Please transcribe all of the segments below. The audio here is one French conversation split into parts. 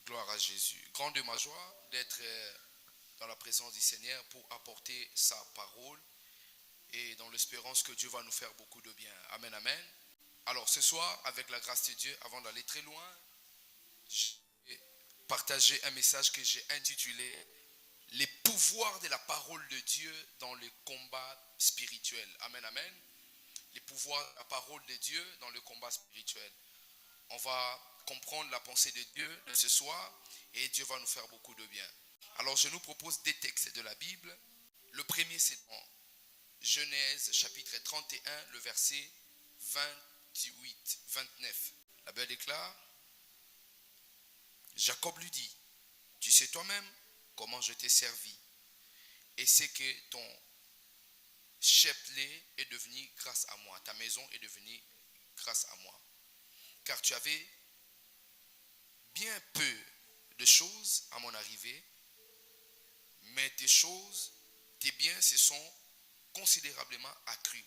Gloire à Jésus. Grande est ma joie d'être dans la présence du Seigneur pour apporter sa parole et dans l'espérance que Dieu va nous faire beaucoup de bien. Amen, amen. Alors ce soir, avec la grâce de Dieu, avant d'aller très loin, j'ai partagé un message que j'ai intitulé « Les pouvoirs de la parole de Dieu dans le combat spirituel ». Amen, amen. Les pouvoirs de la parole de Dieu dans le combat spirituel. On va comprendre la pensée de Dieu ce soir et Dieu va nous faire beaucoup de bien. Alors je nous propose des textes de la Bible. Le premier c'est dans Genèse chapitre 31, le verset 28, 29. La Bible déclare, Jacob lui dit, tu sais toi-même comment je t'ai servi et c'est que ton chapelet est devenu grâce à moi, ta maison est devenue grâce à moi. Car tu avais bien peu de choses à mon arrivée, mais tes biens se sont considérablement accrus.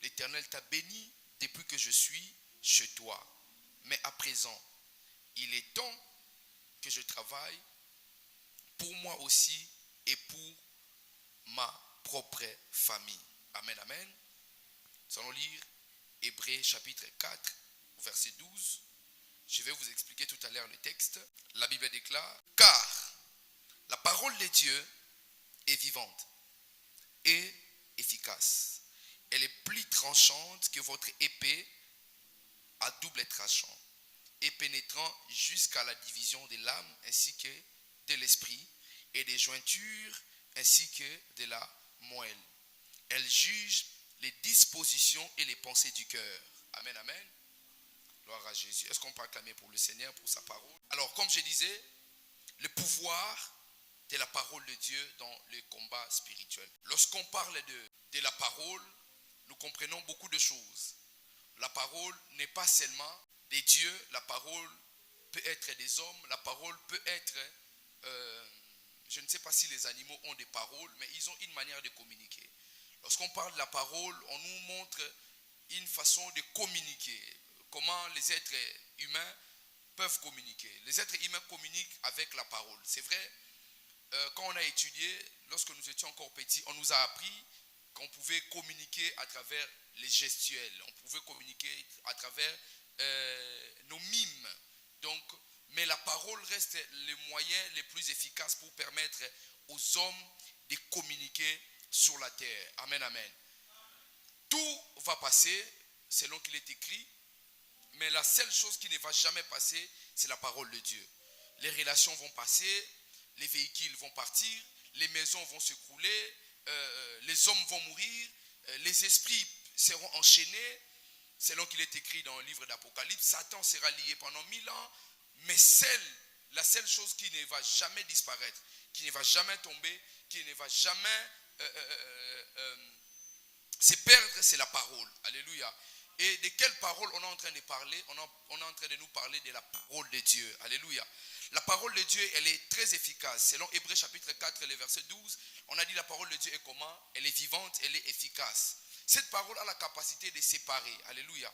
L'Éternel t'a béni depuis que je suis chez toi. Mais à présent, il est temps que je travaille pour moi aussi et pour ma propre famille. Amen, amen. Nous allons lire Hébreux chapitre 4, verset 12. Je vais vous expliquer tout à l'heure le texte. La Bible déclare, car la parole de Dieu est vivante et efficace. Elle est plus tranchante que votre épée à double tranchant et pénétrant jusqu'à la division de l'âme ainsi que de l'esprit et des jointures ainsi que de la moelle. Elle juge les dispositions et les pensées du cœur. Amen, amen. Gloire à Jésus. Est-ce qu'on peut acclamer pour le Seigneur, pour sa parole? Alors, comme je disais, le pouvoir de la parole de Dieu dans le combat spirituel. Lorsqu'on parle de la parole, nous comprenons beaucoup de choses. La parole n'est pas seulement des dieux, la parole peut être des hommes, la parole peut être, je ne sais pas si les animaux ont des paroles, mais ils ont une manière de communiquer. Lorsqu'on parle de la parole, on nous montre une façon de communiquer. Comment les êtres humains peuvent communiquer. Les êtres humains communiquent avec la parole. C'est vrai, quand on a étudié, lorsque nous étions encore petits, on nous a appris qu'on pouvait communiquer à travers les gestuels. On pouvait communiquer à travers nos mimes. Donc, mais la parole reste le moyen le plus efficace pour permettre aux hommes de communiquer sur la terre. Amen, amen. Tout va passer selon qu'il est écrit. Mais la seule chose qui ne va jamais passer, c'est la parole de Dieu. Les relations vont passer, les véhicules vont partir, les maisons vont s'écrouler, les hommes vont mourir, les esprits seront enchaînés, selon qu'il est écrit dans le livre d'Apocalypse. Satan sera lié pendant 1000 ans, mais la seule chose qui ne va jamais disparaître, qui ne va jamais tomber, qui ne va jamais se perdre, c'est la parole. Alléluia. Et de quelle parole on est en train de parler? On est en train de nous parler de la parole de Dieu. Alléluia. La parole de Dieu, elle est très efficace. Selon Hébreux chapitre 4, le verset 12, on a dit la parole de Dieu est comment? Elle est vivante, elle est efficace. Cette parole a la capacité de séparer. Alléluia.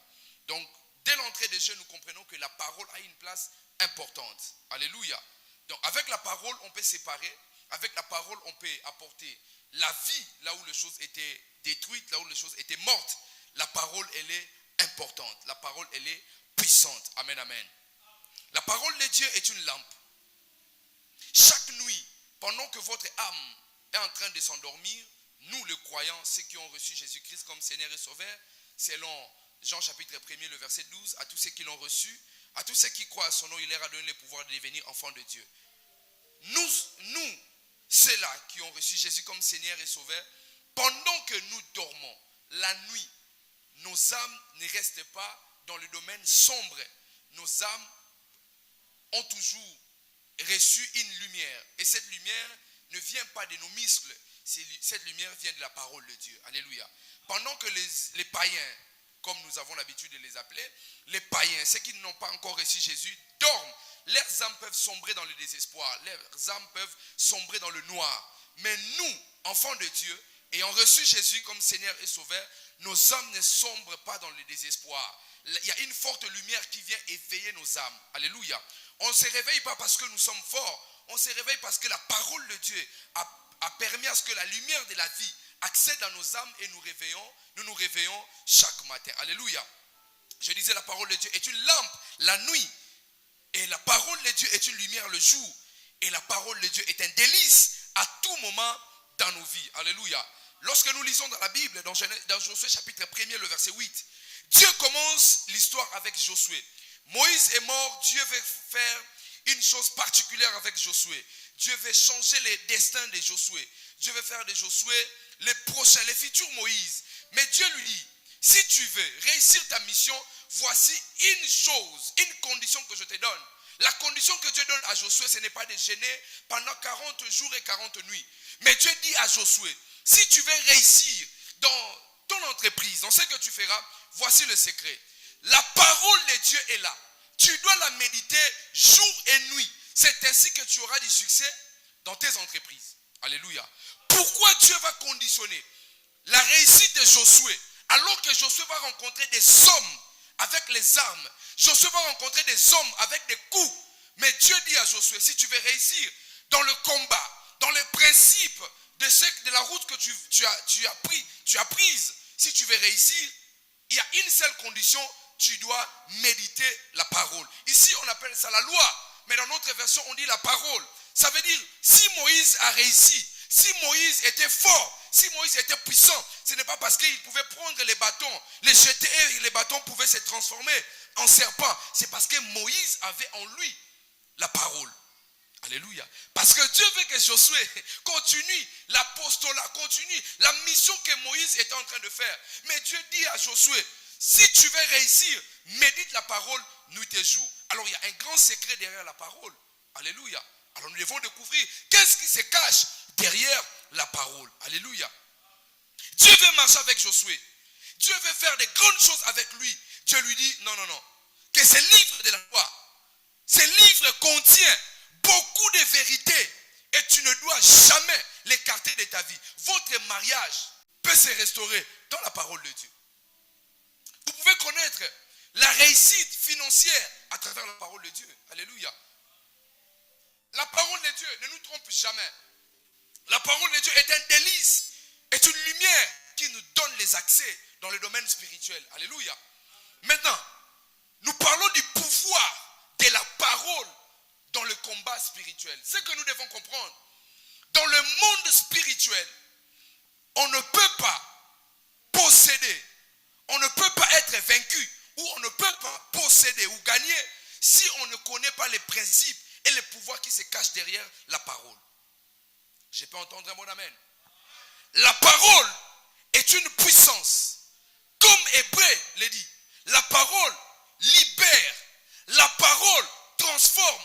Donc, dès l'entrée des jeux, nous comprenons que la parole a une place importante. Alléluia. Donc, avec la parole, on peut séparer. Avec la parole, on peut apporter la vie là où les choses étaient détruites, là où les choses étaient mortes. La parole, elle est importante. La parole, elle est puissante. Amen, amen. La parole de Dieu est une lampe. Chaque nuit, pendant que votre âme est en train de s'endormir, nous, les croyants, ceux qui ont reçu Jésus-Christ comme Seigneur et Sauveur, selon Jean chapitre 1er, le verset 12, à tous ceux qui l'ont reçu, à tous ceux qui croient à son nom, il leur a donné le pouvoir de devenir enfants de Dieu. Nous, ceux-là qui ont reçu Jésus comme Seigneur et Sauveur, pendant que nous dormons, la nuit, nos âmes ne restent pas dans le domaine sombre. Nos âmes ont toujours reçu une lumière. Et cette lumière ne vient pas de nos muscles. Cette lumière vient de la parole de Dieu. Alléluia. Pendant que les païens, comme nous avons l'habitude de les appeler, les païens, ceux qui n'ont pas encore reçu Jésus, dorment. Leurs âmes peuvent sombrer dans le désespoir. Leurs âmes peuvent sombrer dans le noir. Mais nous, enfants de Dieu, ayant reçu Jésus comme Seigneur et Sauveur, nos âmes ne sombrent pas dans le désespoir. Il y a une forte lumière qui vient éveiller nos âmes. Alléluia. On ne se réveille pas parce que nous sommes forts. On se réveille parce que la parole de Dieu a permis à ce que la lumière de la vie accède à nos âmes et nous nous réveillons chaque matin. Alléluia. Je disais, la parole de Dieu est une lampe la nuit. Et la parole de Dieu est une lumière le jour. Et la parole de Dieu est un délice à tout moment dans nos vies. Alléluia. Lorsque nous lisons dans la Bible, dans Josué chapitre 1er, le verset 8, Dieu commence l'histoire avec Josué. Moïse est mort, Dieu veut faire une chose particulière avec Josué. Dieu veut changer les destins de Josué. Dieu veut faire de Josué les prochains, les futurs Moïse. Mais Dieu lui dit, si tu veux réussir ta mission, voici une chose, une condition que je te donne. La condition que Dieu donne à Josué, ce n'est pas de jeûner pendant 40 jours et 40 nuits. Mais Dieu dit à Josué, si tu veux réussir dans ton entreprise, dans ce que tu feras, voici le secret. La parole de Dieu est là. Tu dois la méditer jour et nuit. C'est ainsi que tu auras du succès dans tes entreprises. Alléluia. Pourquoi Dieu va conditionner la réussite de Josué alors que Josué va rencontrer des hommes avec les armes? Josué va rencontrer des hommes avec des coups. Mais Dieu dit à Josué, si tu veux réussir dans le combat, dans les principes de la route que tu as prise, si tu veux réussir, il y a une seule condition, tu dois méditer la parole. Ici, on appelle ça la loi, mais dans notre version, on dit la parole. Ça veut dire, si Moïse a réussi, si Moïse était fort, si Moïse était puissant, ce n'est pas parce qu'il pouvait prendre les bâtons, les jeter et les bâtons pouvaient se transformer en serpent. C'est parce que Moïse avait en lui la parole. Alléluia. Parce que Dieu veut que Josué continue l'apostolat, continue la mission que Moïse était en train de faire. Mais Dieu dit à Josué, si tu veux réussir, médite la parole nuit et jour. Alors il y a un grand secret derrière la parole. Alléluia. Alors nous devons découvrir qu'est-ce qui se cache derrière la parole. Alléluia. Dieu veut marcher avec Josué. Dieu veut faire de grandes choses avec lui. Dieu lui dit, non, que ce livre de la loi, ce livre contient beaucoup de vérités et tu ne dois jamais l'écarter de ta vie. Votre mariage peut se restaurer dans la parole de Dieu. Vous pouvez connaître la réussite financière à travers la parole de Dieu. Alléluia. La parole de Dieu ne nous trompe jamais. La parole de Dieu est un délice, est une lumière qui nous donne les accès dans le domaine spirituel. Alléluia. Maintenant, nous parlons du pouvoir de la parole dans le combat spirituel. Ce que nous devons comprendre, dans le monde spirituel, on ne peut pas posséder, on ne peut pas être vaincu, ou on ne peut pas posséder ou gagner si on ne connaît pas les principes et les pouvoirs qui se cachent derrière la parole. Je peux entendre un bon amen. La parole est une puissance. Comme Hébreu le dit, la parole libère, la parole transforme,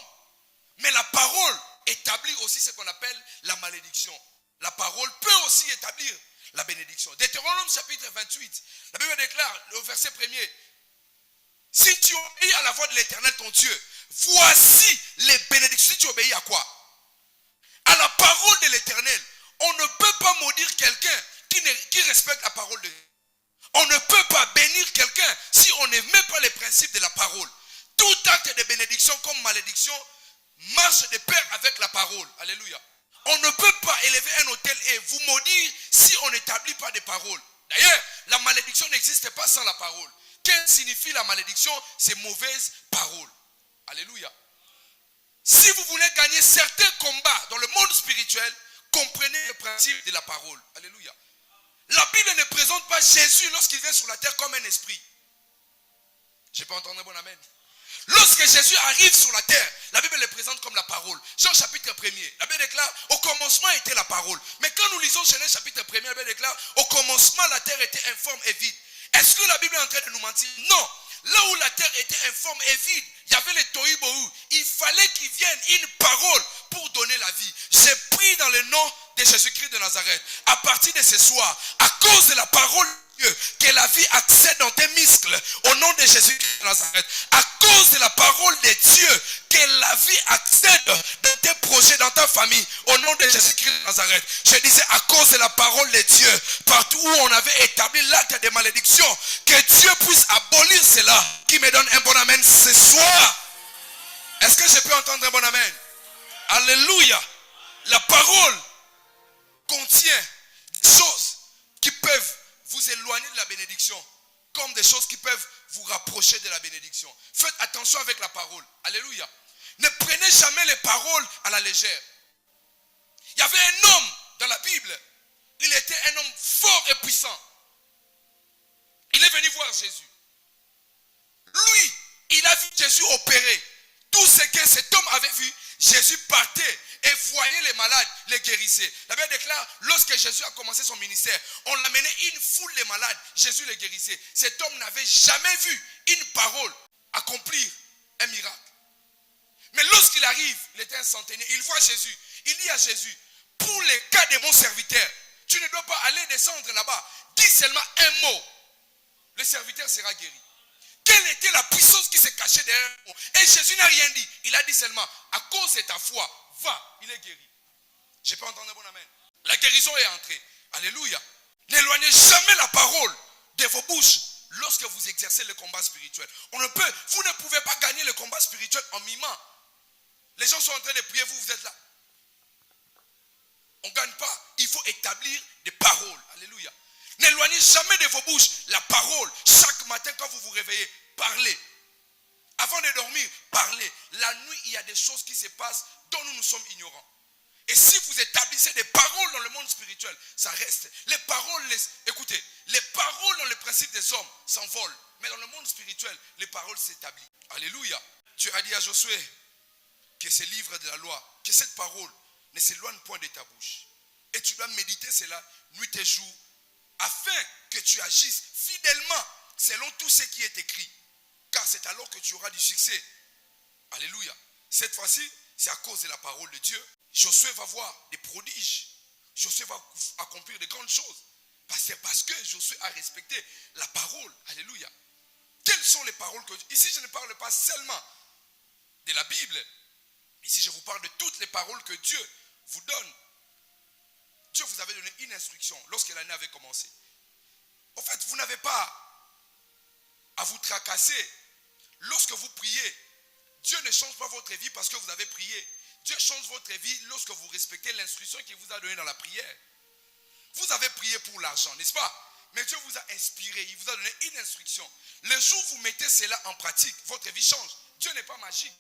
mais la parole établit aussi ce qu'on appelle la malédiction. La parole peut aussi établir la bénédiction. Deutéronome chapitre 28, la Bible déclare au verset 1er, si tu obéis à la voix de l'Éternel ton Dieu, voici les bénédictions. Si tu obéis à quoi? À la parole de l'Éternel. On ne peut pas maudire quelqu'un qui respecte la parole de Dieu. On ne peut pas bénir quelqu'un si on ne met pas les principes de la parole. Tout acte de bénédiction comme malédiction marche de pair avec la parole. Alléluia. On ne peut pas élever un autel et vous maudire si on n'établit pas de parole. D'ailleurs, la malédiction n'existe pas sans la parole. Qu'est-ce que signifie la malédiction? C'est mauvaise parole. Alléluia. Si vous voulez gagner certains combats dans le monde spirituel, comprenez le principe de la parole. Alléluia. La Bible ne présente pas Jésus lorsqu'il vient sur la terre comme un esprit. Je peux entendre un bon amen. Lorsque Jésus arrive sur la terre, la Bible le présente comme la parole. Jean chapitre 1er, la Bible déclare, au commencement était la parole. Mais quand nous lisons Genèse chapitre 1er, la Bible déclare, au commencement la terre était informe et vide. Est-ce que la Bible est en train de nous mentir? Non. Là où la terre était informe et vide, il y avait les tohu bohu. Il fallait qu'il vienne une parole pour donner la vie. J'ai pris dans le nom de Jésus-Christ de Nazareth, à partir de ce soir, à cause de la parole de Dieu, que la vie accède dans tes muscles, au nom de Jésus-Christ de Nazareth. À cause de la parole de Dieu, que la vie accède dans tes projets, dans ta famille, au nom de Jésus-Christ de Nazareth. Je disais à cause de la parole de Dieu, partout où on avait établi l'acte de malédiction, que Dieu puisse abolir cela. Qui me donne un bon amen ce soir? Est-ce que je peux entendre un bon amen? Alléluia. La parole contient des choses qui peuvent vous éloigner de la bénédiction, comme des choses qui peuvent vous rapprocher de la bénédiction. Faites attention avec la parole. Alléluia. Ne prenez jamais les paroles à la légère. Il y avait un homme dans la Bible. Il était un homme fort et puissant. Il est venu voir Jésus. Lui, il a vu Jésus opérer. Tout ce que cet homme avait vu, Jésus partait et voyait les malades, les guérissait. La Bible déclare, lorsque Jésus a commencé son ministère, on l'amenait une foule de malades, Jésus les guérissait. Cet homme n'avait jamais vu une parole accomplir un miracle. Mais lorsqu'il arrive, il était un centenier, il voit Jésus. Il dit à Jésus, pour les cas de mon serviteur, tu ne dois pas aller descendre là-bas. Dis seulement un mot. Le serviteur sera guéri. Quelle était la puissance qui se cachait derrière un mot? Et Jésus n'a rien dit. Il a dit seulement, à cause de ta foi, va, il est guéri. Je peux entendre un bon amen. La guérison est entrée. Alléluia. N'éloignez jamais la parole de vos bouches lorsque vous exercez le combat spirituel. Vous ne pouvez pas gagner le combat spirituel en mimant. Les gens sont en train de prier, vous êtes là. On ne gagne pas. Il faut établir des paroles. Alléluia. N'éloignez jamais de vos bouches la parole. Chaque matin quand vous vous réveillez, parlez. Avant de dormir, parlez. La nuit, il y a des choses qui se passent dont nous sommes ignorants. Et si vous établissez des paroles dans le monde spirituel, ça reste. Les paroles, écoutez, les paroles dans le principe des hommes s'envolent. Mais dans le monde spirituel, les paroles s'établissent. Alléluia. Dieu a dit à Josué que ce livre de la loi, que cette parole ne s'éloigne point de ta bouche. Et tu dois méditer cela nuit et jour, afin que tu agisses fidèlement selon tout ce qui est écrit. Car c'est alors que tu auras du succès. Alléluia. Cette fois-ci, c'est à cause de la parole de Dieu. Josué va voir des prodiges. Josué va accomplir de grandes choses. Parce que Josué a respecté la parole. Alléluia. Quelles sont les paroles que... Ici, je ne parle pas seulement de la Bible. Ici, je vous parle de toutes les paroles que Dieu vous donne. Dieu vous avait donné une instruction lorsque l'année avait commencé. En fait, vous n'avez pas à vous tracasser. Lorsque vous priez, Dieu ne change pas votre vie parce que vous avez prié. Dieu change votre vie lorsque vous respectez l'instruction qu'il vous a donnée dans la prière. Vous avez prié pour l'argent, n'est-ce pas? Mais Dieu vous a inspiré, il vous a donné une instruction. Le jour où vous mettez cela en pratique, votre vie change. Dieu n'est pas magique.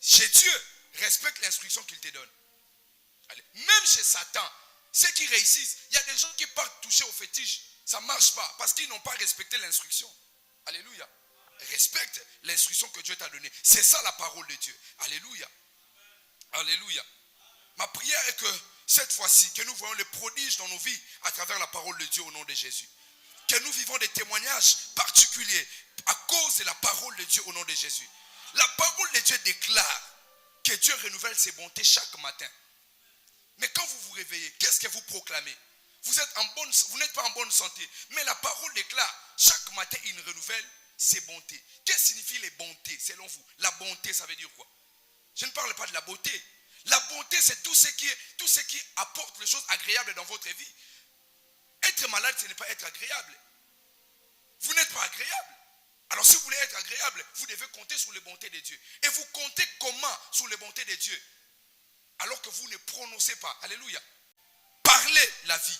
Chez Dieu, respecte l'instruction qu'il te donne. Allez. Même chez Satan, ceux qui réussissent, il y a des gens qui partent toucher au fétiche. Ça ne marche pas parce qu'ils n'ont pas respecté l'instruction. Alléluia. Respecte l'instruction que Dieu t'a donnée. C'est ça la parole de Dieu. Alléluia. Alléluia. Ma prière est que cette fois-ci, que nous voyons les prodiges dans nos vies à travers la parole de Dieu au nom de Jésus. Que nous vivons des témoignages particuliers à cause de la parole de Dieu au nom de Jésus. La parole de Dieu déclare que Dieu renouvelle ses bontés chaque matin. Mais quand vous vous réveillez, qu'est-ce que vous proclamez? Vous n'êtes pas en bonne santé. Mais la parole déclare, chaque matin, il renouvelle ses bontés. Qu'est-ce que signifie les bontés selon vous? La bonté, ça veut dire quoi? Je ne parle pas de la beauté. La bonté, c'est tout ce qui apporte les choses agréables dans votre vie. Être malade, ce n'est pas être agréable. Vous n'êtes pas agréable. Alors si vous voulez être agréable, vous devez compter sur les bontés de Dieu. Et vous comptez comment sur les bontés de Dieu? Alors que vous ne prononcez pas. Alléluia. Parlez la vie.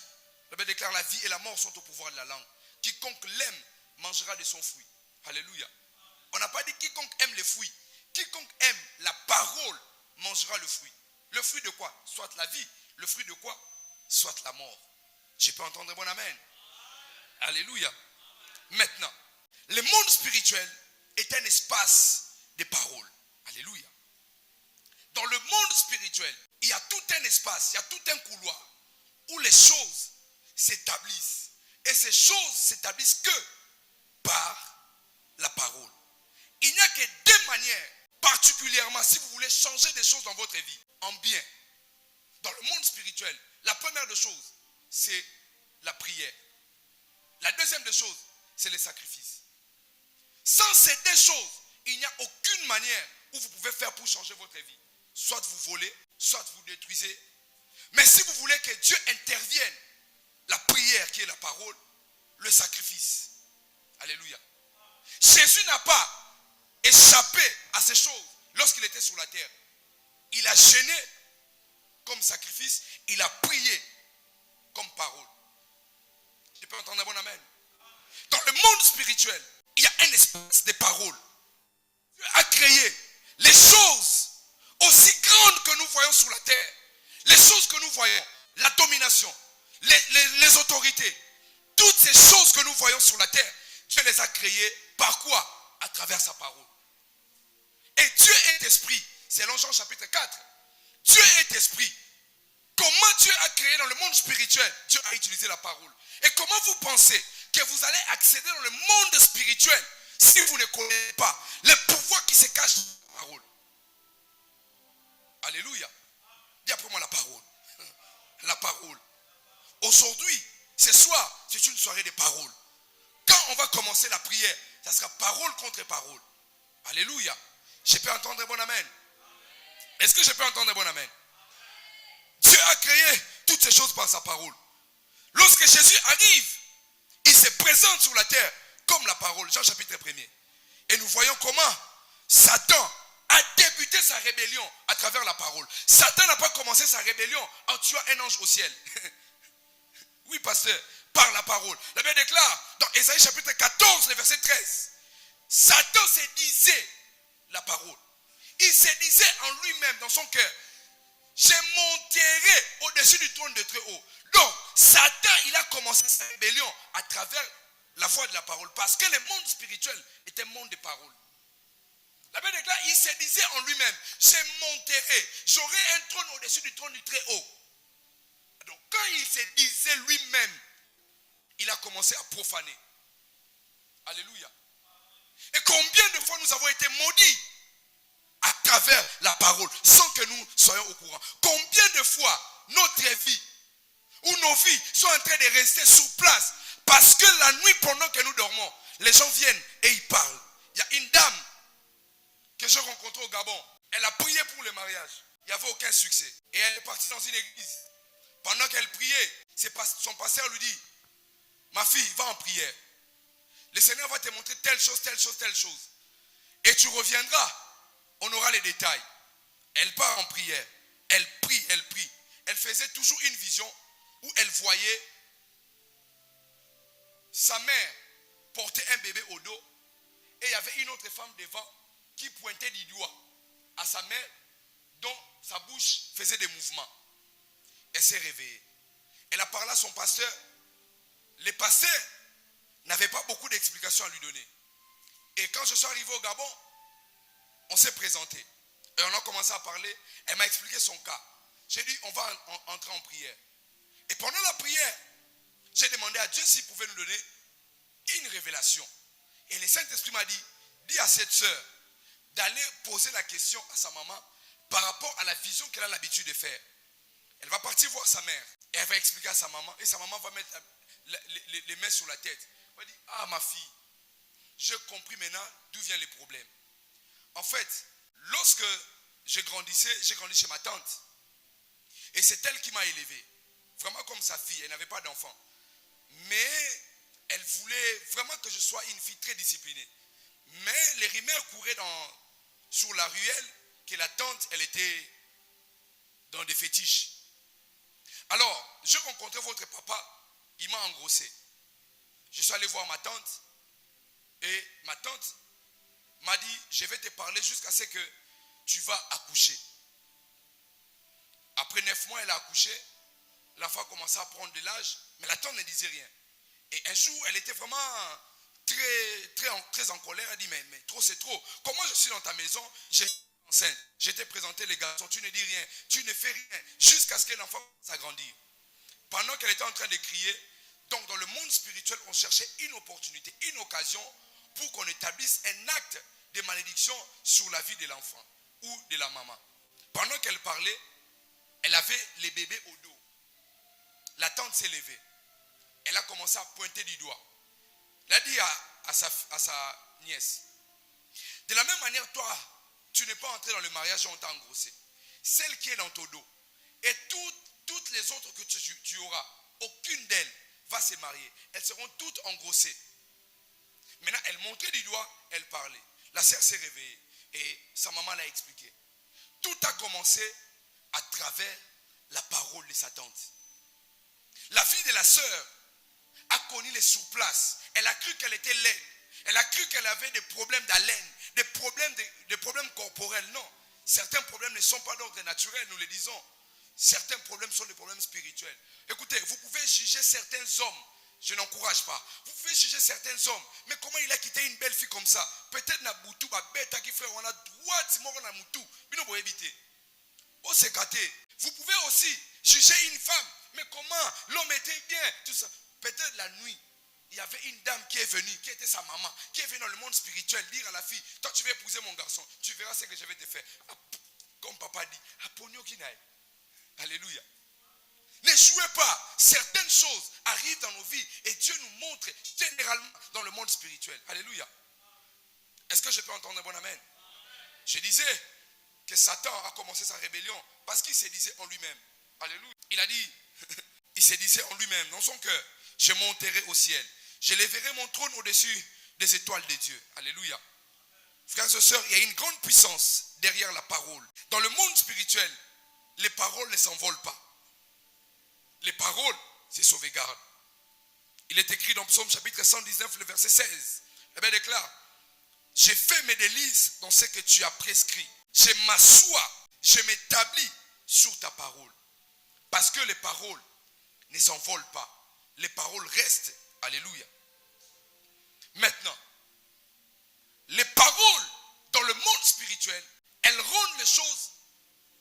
La Bible déclare la vie et la mort sont au pouvoir de la langue. Quiconque l'aime mangera de son fruit. Alléluia. On n'a pas dit quiconque aime les fruits. Quiconque aime la parole mangera le fruit. Le fruit de quoi? Soit la vie. Le fruit de quoi? Soit la mort. Je peux entendre un bon amen. Alléluia. Maintenant, le monde spirituel est un espace de paroles. Alléluia. Dans le monde spirituel, il y a tout un espace, il y a tout un couloir où les choses s'établissent. Et ces choses s'établissent que par la parole. Il n'y a que deux manières, particulièrement si vous voulez changer des choses dans votre vie, en bien. Dans le monde spirituel, la première des choses, c'est la prière. La deuxième des choses, c'est le sacrifice. Sans ces deux choses, il n'y a aucune manière où vous pouvez faire pour changer votre vie. Soit vous volez, soit vous détruisez. Mais si vous voulez que Dieu intervienne, la prière qui est la parole, le sacrifice. Alléluia. Jésus n'a pas échappé à ces choses lorsqu'il était sur la terre, il a jeûné comme sacrifice, il a prié comme parole. Je peux entendre un bon amen. Dans le monde spirituel, il y a un espace de parole. Dieu a créé les choses aussi grandes que nous voyons sur la terre. Les choses que nous voyons, la domination, les autorités, toutes ces choses que nous voyons sur la terre, Dieu les a créées par quoi? À travers sa parole. Et Dieu est esprit, selon Jean chapitre 4. Dieu est esprit. Comment Dieu a créé dans le monde spirituel? Dieu a utilisé la parole. Et comment vous pensez que vous allez accéder dans le monde spirituel si vous ne connaissez pas les pouvoirs qui se cachent dans la parole? Alléluia. Dis après moi la parole. La parole. Aujourd'hui, ce soir, c'est une soirée de parole. Quand on va commencer la prière, ça sera parole contre parole. Alléluia. Je peux entendre un bon amen? Est-ce que je peux entendre un bon amen? Dieu a créé toutes ces choses par sa parole. Lorsque Jésus arrive, il se présente sur la terre comme la parole. Jean chapitre 1er. Et nous voyons comment Satan a débuté sa rébellion à travers la parole. Satan n'a pas commencé sa rébellion en tuant un ange au ciel. Oui, pasteur, par la parole. La Bible déclare dans Ésaïe chapitre 14, le verset 13. Satan se disait la parole. Il se disait en lui-même, dans son cœur, je monterai au-dessus du trône de très haut. Donc, Satan, il a commencé sa rébellion à travers la voix de la parole. Parce que le monde spirituel est un monde de parole. La Bible déclare, il se disait en lui-même, je monterai, j'aurai un trône au-dessus du trône du très haut. Donc, quand il se disait lui-même, il a commencé à profaner. Alléluia. Et combien de fois nous avons été maudits à travers la parole, sans que nous soyons au courant. Combien de fois notre vie ou nos vies sont en train de rester sur place parce que la nuit, pendant que nous dormons, les gens viennent et ils parlent. Il y a une dame que j'ai rencontrée au Gabon. Elle a prié pour le mariage. Il n'y avait aucun succès. Et elle est partie dans une église. Pendant qu'elle priait, son pasteur lui dit, ma fille, va en prière. Le Seigneur va te montrer telle chose, telle chose, telle chose. Et tu reviendras. On aura les détails. Elle part en prière. Elle prie, elle prie. Elle faisait toujours une vision où elle voyait sa mère porter un bébé au dos. Et il y avait une autre femme devant qui pointait du doigt à sa mère dont sa bouche faisait des mouvements. Elle s'est réveillée. Elle a parlé à son pasteur. Le pasteur n'avait pas beaucoup d'explications à lui donner. Et quand je suis arrivé au Gabon, on s'est présenté. Et on a commencé à parler. Elle m'a expliqué son cas. J'ai dit, on va entrer en prière. Et pendant la prière, j'ai demandé à Dieu s'il pouvait nous donner une révélation. Et le Saint-Esprit m'a dit, dis à cette sœur d'aller poser la question à sa maman par rapport à la vision qu'elle a l'habitude de faire. Elle va partir voir sa mère. Et elle va expliquer à sa maman. Et sa maman va mettre les mains sur la tête. Elle va dire, ah ma fille, j'ai compris maintenant d'où viennent les problèmes. En fait, lorsque je grandissais, j'ai grandi chez ma tante. Et c'est elle qui m'a élevé. Vraiment comme sa fille, elle n'avait pas d'enfant. Mais elle voulait vraiment que je sois une fille très disciplinée. Mais les rumeurs couraient sur la ruelle que la tante, elle était dans des fétiches. Alors, j'ai rencontré votre papa, il m'a engrossé. Je suis allé voir ma tante. Et ma tante m'a dit, je vais te parler jusqu'à ce que tu vas accoucher. Après 9 mois, elle a accouché. L'enfant a commencé à prendre de l'âge, mais la tante ne disait rien. Et un jour, elle était vraiment très en colère. Elle dit, mais trop c'est trop. Comment je suis dans ta maison, j'étais enceinte, je t'ai présenté les garçons, tu ne dis rien, tu ne fais rien, jusqu'à ce que l'enfant s'agrandisse. Pendant qu'elle était en train de crier, donc dans le monde spirituel, on cherchait une opportunité, une occasion pour qu'on établisse un acte de malédiction sur la vie de l'enfant ou de la maman. Pendant qu'elle parlait, elle avait les bébés au dos. La tante s'est levée. Elle a commencé à pointer du doigt. Elle a dit à sa nièce, de la même manière, toi, tu n'es pas entré dans le mariage et on t'a engrossé. Celle qui est dans ton dos et toutes les autres que tu auras, aucune d'elles va se marier. Elles seront toutes engrossées. Maintenant, elle montrait du doigt, elle parlait. La sœur s'est réveillée. Et sa maman l'a expliqué. Tout a commencé à travers la parole de sa tante. La fille de la sœur a connu les surplaces. Elle a cru qu'elle était laide. Elle a cru qu'elle avait des problèmes d'haleine, des problèmes corporels. Non, certains problèmes ne sont pas d'ordre naturel, nous le disons. Certains problèmes sont des problèmes spirituels. Écoutez, vous pouvez juger certains hommes. Je n'encourage pas. Vous pouvez juger certains hommes. Mais comment il a quitté une belle fille comme ça? Peut-être na boutou, ba bête qui fait, on a droit de mort na moutou. Mais non, vous éviter. Oh, c'est gâté. Vous pouvez aussi juger une femme. Mais comment? L'homme était bien. Tout ça. Peut-être la nuit, il y avait une dame qui est venue, qui était sa maman, qui est venue dans le monde spirituel, dire à la fille, toi tu vas épouser mon garçon, tu verras ce que je vais te faire. Comme papa dit, Aponio Kinaï. Alléluia. Ne jouez pas. Certaines choses arrivent dans nos vies et Dieu nous montre généralement dans le monde spirituel. Alléluia. Est-ce que je peux entendre un bon amen? Je disais que Satan a commencé sa rébellion parce qu'il se disait en lui-même. Alléluia. Il a dit, il se disait en lui-même, dans son cœur, je monterai au ciel. Je lèverai mon trône au-dessus des étoiles de Dieu. Alléluia. Frères et sœurs, il y a une grande puissance derrière la parole. Dans le monde spirituel, les paroles ne s'envolent pas. Les paroles, c'est sauvegarde. Il est écrit dans Psaume chapitre 119, le verset 16. La Bible déclare, j'ai fait mes délices dans ce que tu as prescrit. Je m'assois, je m'établis sur ta parole. Parce que les paroles ne s'envolent pas. Les paroles restent. Alléluia. Maintenant, les paroles dans le monde spirituel, elles rendent les choses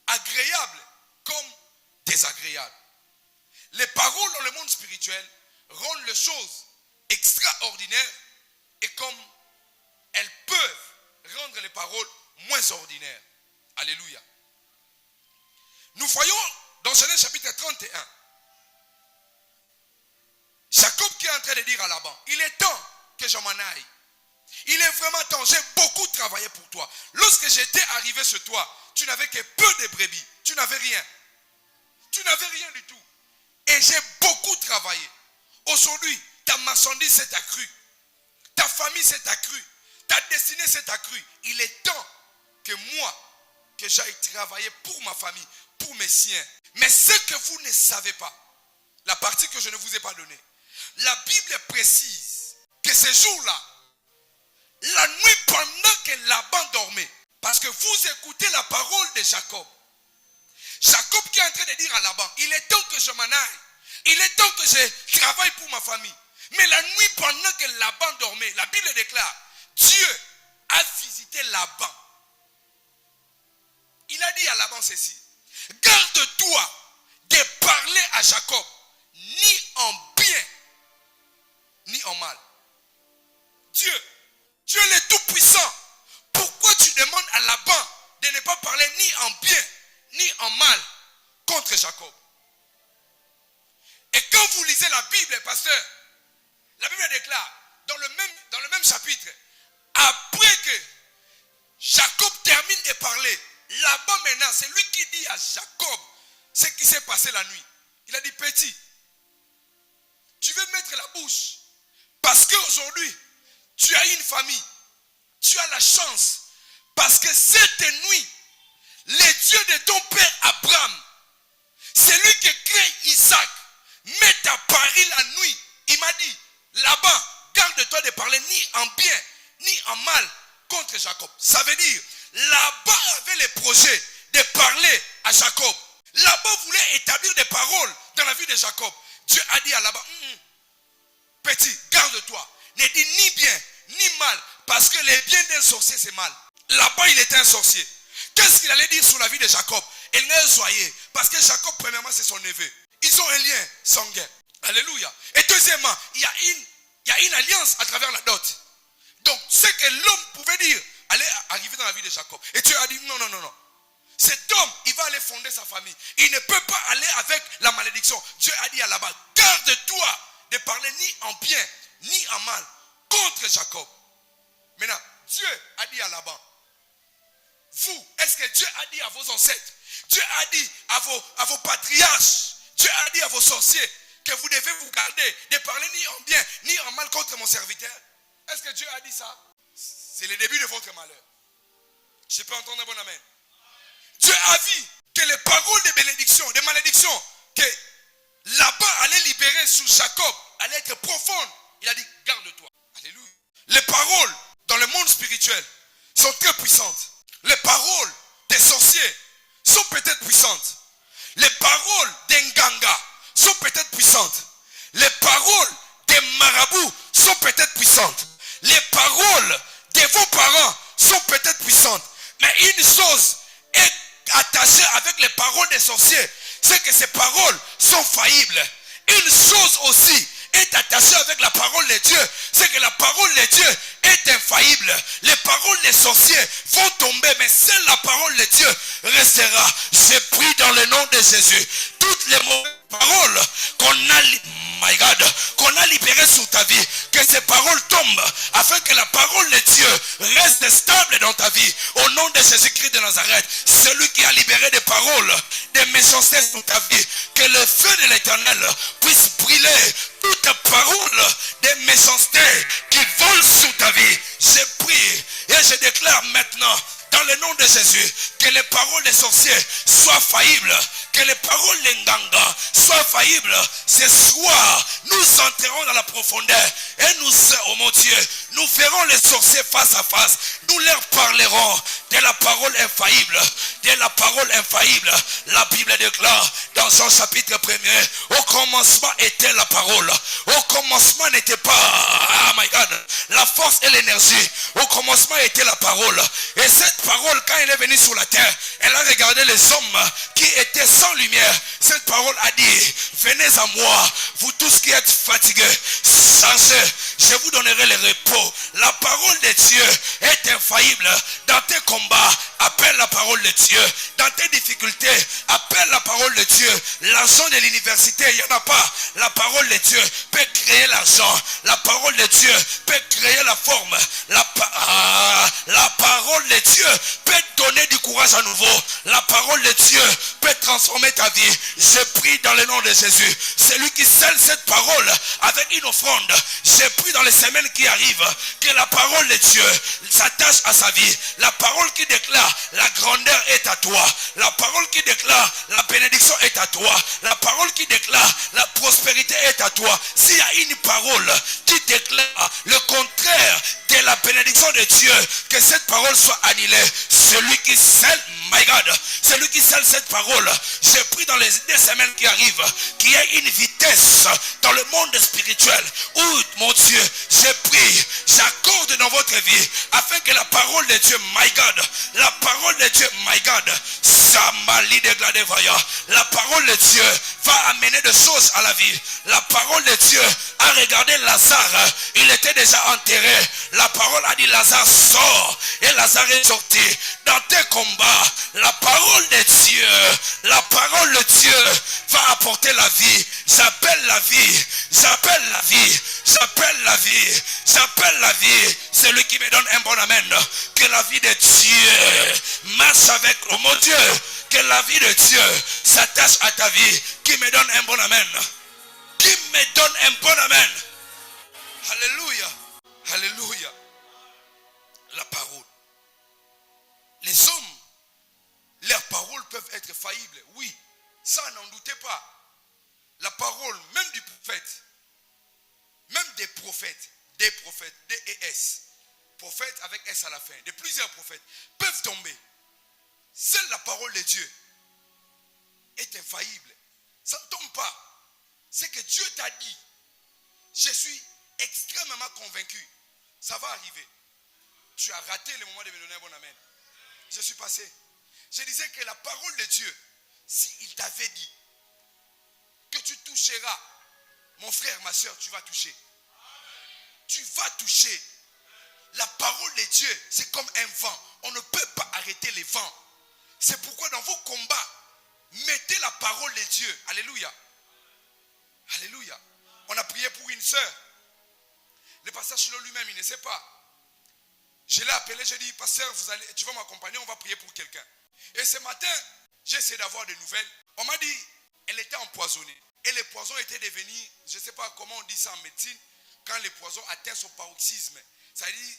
agréables comme désagréables. Les paroles dans le monde spirituel rendent les choses extraordinaires et comme elles peuvent rendre les paroles moins ordinaires. Alléluia. Nous voyons dans Genèse chapitre 31, Jacob qui est en train de dire à Laban, il est temps que je m'en aille. Il est vraiment temps, j'ai beaucoup travaillé pour toi. Lorsque j'étais arrivé chez toi, tu n'avais que peu de brebis. Tu n'avais rien. Tu n'avais rien du tout. Et j'ai beaucoup travaillé. Aujourd'hui, ta marchandise s'est accrue. Ta famille s'est accrue. Ta destinée s'est accrue. Il est temps que moi, que j'aille travailler pour ma famille, pour mes siens. Mais ce que vous ne savez pas, la partie que je ne vous ai pas donnée, la Bible précise que ce jour-là, la nuit pendant que Laban dormait, parce que vous écoutez la parole de Jacob. Jacob qui est en train de dire à Laban, il est temps que je m'en aille. Il est temps que je travaille pour ma famille. Mais la nuit pendant que Laban dormait, la Bible déclare, Dieu a visité Laban. Il a dit à Laban ceci, garde-toi de parler à Jacob, ni en bien, ni en mal. Dieu est tout-puissant. Pourquoi tu demandes à Laban de ne pas parler ni en bien, ni en mal contre Jacob? Et quand vous lisez la Bible, pasteur, la Bible déclare, dans le même chapitre, après que Jacob termine de parler, Laban maintenant, c'est lui qui dit à Jacob ce qui s'est passé la nuit. Il a dit, petit, tu veux mettre la bouche, parce qu'aujourd'hui, tu as une famille, tu as la chance, parce que cette nuit, les dieux de ton père Abraham, c'est lui qui crée Isaac, met à Paris la nuit. Il m'a dit, là-bas, garde-toi de parler ni en bien, ni en mal contre Jacob. Ça veut dire, là-bas avait le projet de parler à Jacob. Là-bas voulait établir des paroles dans la vie de Jacob. Dieu a dit à là-bas, petit, garde-toi. Ne dis ni bien, ni mal, parce que les biens d'un sorcier, c'est mal. Là-bas, il était un sorcier. Qu'est-ce qu'il allait dire sur la vie de Jacob? Il n'est soyez, parce que Jacob, premièrement, c'est son neveu. Ils ont un lien sanguin. Alléluia. Et deuxièmement, il y a une alliance à travers la dot. Donc, ce que l'homme pouvait dire allait arriver dans la vie de Jacob. Et Dieu a dit, non. Cet homme, il va aller fonder sa famille. Il ne peut pas aller avec la malédiction. Dieu a dit à Laban, garde-toi de parler ni en bien, ni en mal contre Jacob. Maintenant, Dieu a dit à Laban, vous, est-ce que Dieu a dit à vos ancêtres, Dieu a dit à vos patriarches, Dieu a dit à vos sorciers que vous devez vous garder de parler ni en bien, ni en mal contre mon serviteur? Est-ce que Dieu a dit ça? C'est le début de votre malheur. Je peux entendre un bon amen. Dieu a vu que les paroles de bénédiction, de malédiction, que là-bas allait libérer sur Jacob, allaient être profondes. Il a dit, garde-toi. Alléluia. Les paroles dans le monde spirituel sont très puissantes. Les paroles des sorciers sont peut-être puissantes. Les paroles des Nganga sont peut-être puissantes. Les paroles des marabouts sont peut-être puissantes. Les paroles de vos parents sont peut-être puissantes. Mais une chose est attachée avec les paroles des sorciers, c'est que ces paroles sont faillibles. Une chose aussi est attachée avec la parole de Dieu, c'est que la parole de Dieu est infaillible. Les paroles des sorciers vont tomber, mais seule la parole de Dieu restera. Je prie dans le nom de Jésus. Toutes les mauvaises paroles qu'on a libérées sur ta vie, que ces paroles tombent, afin que la parole de Dieu reste stable dans ta vie. Au nom de Jésus-Christ de Nazareth, celui qui a libéré des paroles, des méchancetés sur ta vie, que le feu de l'Éternel puisse brûler toute parole des méchancetés qui volent sur ta vie. Je prie et je déclare maintenant, dans le nom de Jésus, que les paroles des sorciers soient faillibles, que les paroles des Nganga soient faillibles. Ce soir, nous entrerons dans la profondeur et nous, oh mon Dieu, nous verrons les sorciers face à face. Nous leur parlerons de la parole infaillible, de la parole infaillible. La Bible déclare dans Jean chapitre 1er, au commencement était la parole. Au commencement n'était pas, oh my God, la force et l'énergie. Au commencement était la parole. Et cette parole, quand elle est venue sur la terre, elle a regardé les hommes qui étaient sans lumière. Cette parole a dit, venez à moi, vous tous qui êtes fatigués, chargés, je vous donnerai le repos. La parole de Dieu est infaillible. Dans tes combats, appelle la parole de Dieu. Dans tes difficultés, appelle la parole de Dieu. L'argent de l'université, il n'y en a pas. La parole de Dieu peut créer l'argent. La parole de Dieu peut créer la forme. La parole de Dieu peut donner du courage à nouveau. La parole de Dieu peut transformer ta vie. Je prie dans le nom de Jésus. Celui qui scelle cette parole avec une offrande, je prie dans les semaines qui arrivent que la parole de Dieu s'attache à sa vie. La parole qui déclare la grandeur est à toi. La parole qui déclare la bénédiction est à toi. La parole qui déclare la prospérité est à toi. S'il y a une parole qui déclare le contraire de la bénédiction de Dieu, que cette parole soit annulée. Celui qui scelle, my God, celui qui scelle cette parole, je prie dans les semaines qui arrivent, qu'il y ait une vitesse dans le monde spirituel, où, mon Dieu, je prie, j'accorde dans votre vie, afin que la parole de Dieu, my God, la parole de Dieu, my God, la parole de Dieu va amener des choses à la vie. La parole de Dieu a regardé Lazare, il était déjà enterré. La parole a dit, Lazare sort, et Lazare est sorti. Dans tes combats, la parole de Dieu va apporter la vie. J'appelle la vie, j'appelle la vie, j'appelle la vie, j'appelle la vie. Celui qui me donne un bon amen, que la vie de Dieu marche avec, oh mon Dieu, que la vie de Dieu s'attache à ta vie. Qui me donne un bon amen? Qui me donne un bon amen? Alléluia, alléluia. La parole. Les hommes, leurs paroles peuvent être faillibles. Oui, ça n'en doutez pas. La parole, même du prophète, même des prophètes, D-E-S, prophètes avec S à la fin, de plusieurs prophètes, peuvent tomber. Seule la parole de Dieu est infaillible. Ça ne tombe pas. C'est que Dieu t'a dit. Je suis extrêmement convaincu. Ça va arriver. Tu as raté le moment de me donner un bon amen. Je suis passé. Je disais que la parole de Dieu, s'il t'avait dit que tu toucheras, mon frère, ma soeur, tu vas toucher. Tu vas toucher. La parole de Dieu, c'est comme un vent. On ne peut pas arrêter les vents. C'est pourquoi dans vos combats, mettez la parole de Dieu. Alléluia. Alléluia. On a prié pour une soeur. Le pasteur Chilo lui-même, il ne sait pas. Je l'ai appelé, j'ai dit, pasteur, tu vas m'accompagner, on va prier pour quelqu'un. Et ce matin, j'ai essayé d'avoir des nouvelles. On m'a dit, elle était empoisonnée. Et le poison était devenu, je ne sais pas comment on dit ça en médecine, quand le poison atteint son paroxysme. Ça veut dire,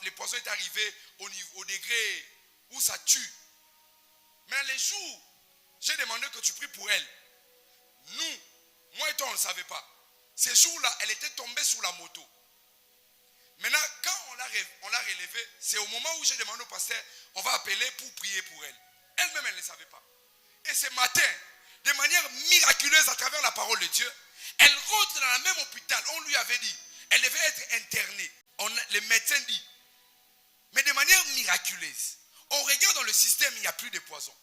le poison est arrivé au degré où ça tue. Mais les jours, j'ai demandé que tu pries pour elle. Nous, moi et toi, on ne le savait pas. Ces jours-là, elle était tombée sur la moto. Maintenant, quand on l'a relevée, c'est au moment où j'ai demandé au pasteur, on va appeler pour prier pour elle. Elle-même, elle ne savait pas. Et ce matin, de manière miraculeuse à travers la parole de Dieu, elle rentre dans le même hôpital. On lui avait dit, elle devait être internée. Les médecins disent, mais de manière miraculeuse, on regarde dans le système, il n'y a plus de poison.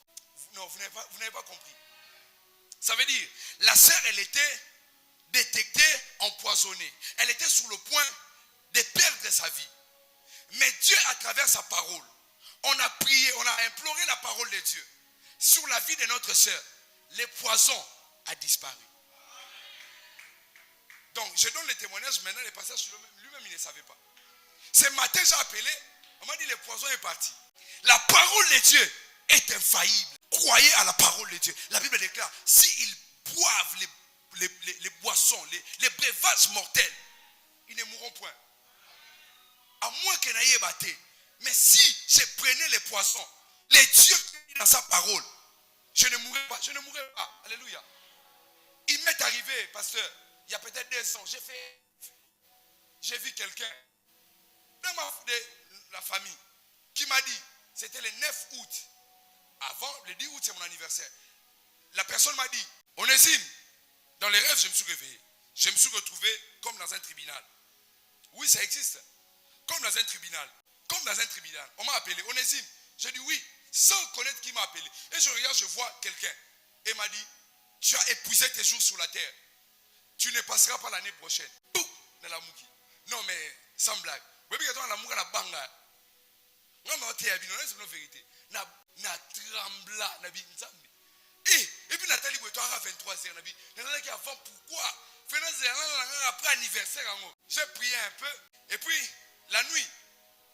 Non, vous n'avez pas compris. Ça veut dire, la sœur, elle était détectée empoisonnée. Elle était sur le point de perdre sa vie. Mais Dieu, à travers sa parole, on a prié, on a imploré la parole de Dieu sur la vie de notre sœur. Le poison a disparu. Donc, je donne le témoignage maintenant, le pasteur lui-même, il ne savait pas. Ce matin, j'ai appelé, on m'a dit le poison est parti. La parole de Dieu est infaillible. Croyez à la parole de Dieu. La Bible déclare, s'ils boivent les boissons, les breuvages mortels, ils ne mourront point. À moins que n'ayez batté. Mais si je prenais les poissons, les dieux qui dit dans sa parole, je ne mourrai pas, je ne mourrai pas. Alléluia. Il m'est arrivé, pasteur, il y a peut-être 2 ans, j'ai vu quelqu'un dans la famille qui m'a dit, c'était le 9 août, avant, le 10 août c'est mon anniversaire. La personne m'a dit, Onésime, dans les rêves je me suis réveillé. Je me suis retrouvé comme dans un tribunal. Oui, ça existe. Comme dans un tribunal. Comme dans un tribunal. On m'a appelé, Onésime. J'ai dit oui, sans connaître qui m'a appelé. Et je regarde, je vois quelqu'un. Et il m'a dit, tu as épuisé tes jours sur la terre. Tu ne passeras pas l'année prochaine. Boum, dans la mouki. Non mais, sans blague. Vous voyez, dans la mouka, la banga. Non, mais c'est la vérité. Na trembla, na bi nzambi. Et puis Nathalie Boueto à 23h, na bi. Nathalie avant pourquoi? Après anniversaire, j'ai prié un peu. Et puis, la nuit,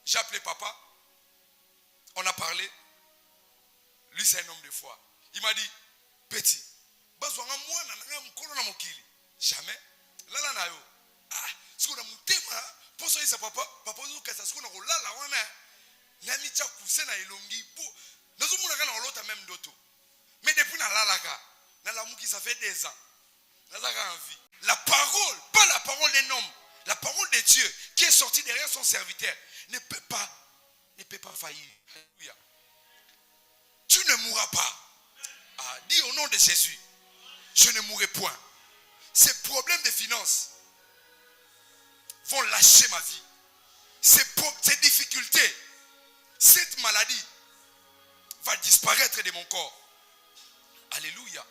j'ai appelé papa. On a parlé. Lui, c'est un homme de foi. Il m'a dit, petit, jamais. Là, na yo. Ah, ce qu'on a monté, pour ça, il papa, papa, ce qu'on a là, on a. Namicha kusena ilongi po. Nazo munaka na olota même doto. Mais depuis na lalaka, na la mouki ça fait 2 ans. Nazaka en vie. La parole, pas la parole d'un homme, la parole de Dieu qui est sortie derrière son serviteur ne peut pas faillir. Alléluia. Tu ne mourras pas. Ah, dis au nom de Jésus, je ne mourrai point. Ces problèmes de finances vont lâcher ma vie. Ces difficultés, cette maladie va disparaître de mon corps. Alléluia.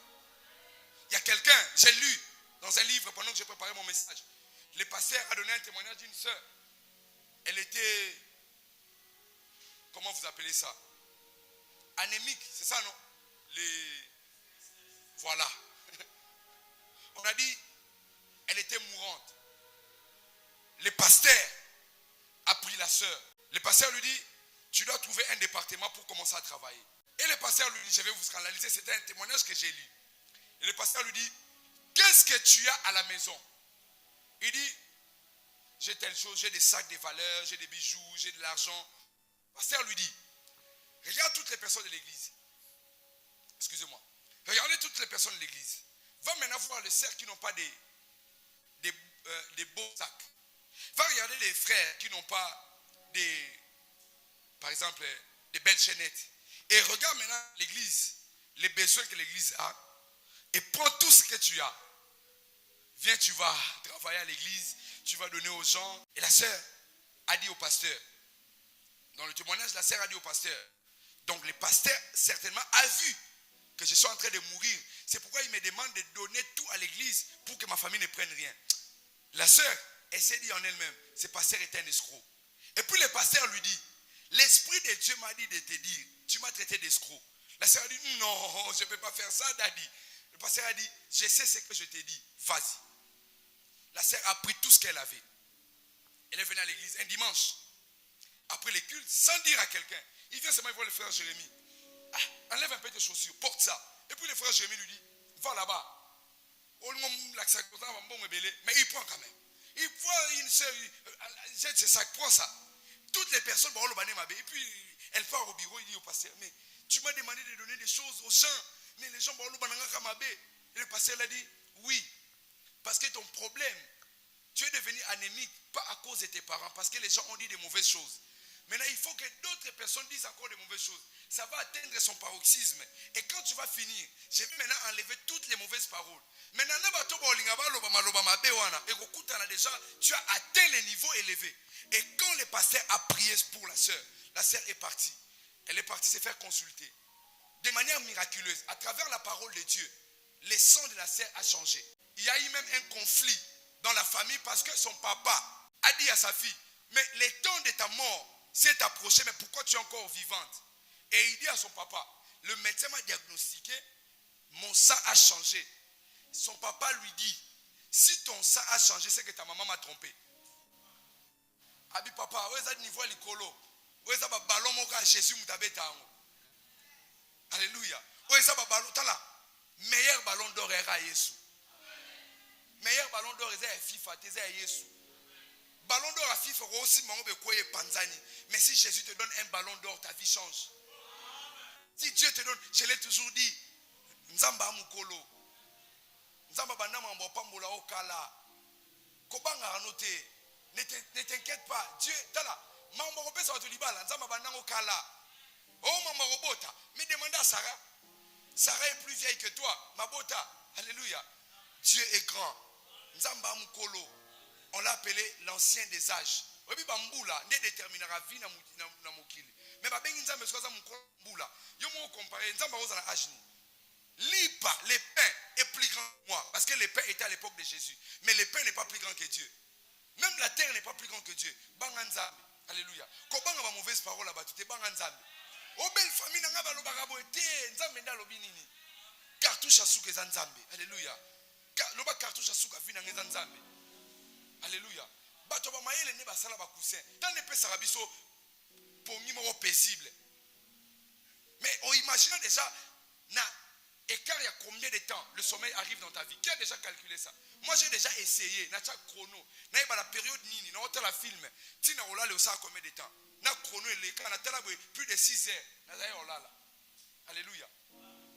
Il y a quelqu'un, j'ai lu dans un livre pendant que j'ai préparé mon message. Le pasteur a donné un témoignage d'une sœur. Elle était, comment vous appelez ça? Anémique, c'est ça non? Voilà. On a dit, elle était mourante. Le pasteur a pris la sœur. Le pasteur lui dit, tu dois trouver un département pour commencer à travailler. Et le pasteur lui dit, je vais vous scandaliser, c'était un témoignage que j'ai lu. Et le pasteur lui dit, qu'est-ce que tu as à la maison? Il dit, j'ai telle chose, j'ai des sacs de valeurs, j'ai des bijoux, j'ai de l'argent. Le pasteur lui dit, regarde toutes les personnes de l'église. Excusez-moi. Regardez toutes les personnes de l'église. Va maintenant voir les sœurs qui n'ont pas des beaux sacs. Va regarder les frères qui n'ont pas par exemple, des belles chaînettes. Et regarde maintenant l'église, les besoins que l'église a. Et prends tout ce que tu as. Viens, tu vas travailler à l'église, tu vas donner aux gens. Et la sœur a dit au pasteur, dans le témoignage, la sœur a dit au pasteur, donc le pasteur certainement a vu que je suis en train de mourir. C'est pourquoi il me demande de donner tout à l'église pour que ma famille ne prenne rien. La sœur, elle s'est dit en elle-même, ce pasteur est un escroc. Et puis le pasteur lui dit, l'Esprit de Dieu m'a dit de te dire, tu m'as traité d'escroc. La sœur a dit, non, je ne peux pas faire ça, daddy. Le pasteur a dit, je sais ce que je t'ai dit, vas-y. La sœur a pris tout ce qu'elle avait. Elle est venue à l'église un dimanche. Après les cultes, sans dire à quelqu'un. Il vient seulement voir le frère Jérémie. Ah, enlève un peu tes chaussures, porte ça. Et puis le frère Jérémie lui dit, va là-bas. Mais il prend quand même. Il prend une sœur, jette ses sacs, prend ça. Toutes les personnes vont le banner ma. Et puis Elle part au bureau, il dit au pasteur, mais tu m'as demandé de donner des choses aux gens, mais les gens vont et le pasteur l'a dit, oui, parce que ton problème, tu es devenu anémique, pas à cause de tes parents, parce que les gens ont dit des mauvaises choses. Maintenant, il faut que d'autres personnes disent encore des mauvaises choses. Ça va atteindre son paroxysme. Et quand tu vas finir, je vais maintenant enlever toutes les mauvaises paroles. Maintenant, déjà, tu as atteint les niveaux élevés. Et quand le pasteur a prié pour la sœur est partie. Elle est partie se faire consulter. De manière miraculeuse, à travers la parole de Dieu, le sang de la sœur a changé. Il y a eu même un conflit dans la famille parce que son papa a dit à sa fille, mais le temps de ta mort s'est approché, mais pourquoi tu es encore vivante? Et il dit à son papa, le médecin m'a diagnostiqué, mon sang a changé. Son papa lui dit, si ton sang a changé, c'est que ta maman m'a trompé. Abi papa, où est-ce niveau l'icolo? Où est-ce que ballon mon gars Jésus m'a. Alléluia. Où est-ce que ballon tala? Meilleur ballon d'or est à Jésus. Meilleur ballon d'or est à FIFA, c'est à Jésus. Ballon d'or à FIFA aussi Panzani. Mais si Jésus te donne un ballon d'or, ta vie change. Si Dieu te donne, je l'ai toujours dit, Nzamba mukolo. Nzamba banama mbopambola okala. Kobanga anote. Ne t'inquiète pas. Dieu, tala. Mambo kopesa watu libala. Nzamba bananga okala. Oh maman robota. Mais demande à Sarah. Sarah est plus vieille que toi. Mabota. Alléluia. Dieu est grand. Nzamba mukolo. On l'a appelé l'ancien des âges. Obi bambula ne déterminera vie na mokili. Mais ba bengi nzambe soza mukolo. Yo mo comparer nzamba oza na âge ni. Lipa, le pain est plus grand que moi. Parce que le pain était à l'époque de Jésus. Mais le pain n'est pas plus grand que Dieu. Même la terre n'est pas plus grande que Dieu. Banganzambe. Alléluia. Kobanga ba mauvaise parole là-bas, tu te banganzambe. O belle famille na ngaba loba gabo ete nzambe nda lobi nini. Cartouche asuka za nzambe. Alléluia. Loba cartouche asuka vina ngeza nzambe. Alléluia. Bato ba mayele ne basala ba coussin. Tant ne pesa biso pongi moko paisible. Mais on imagine déjà na écart il y a combien de temps le sommeil arrive dans ta vie? Qui a déjà calculé ça? Moi j'ai déjà essayé, na cha chrono. Na ba la période nini, na hôtel la film. Tina olala ça combien de temps? Na chrono les cas na tala plus de 6 heures. Na zaye olala. Alléluia.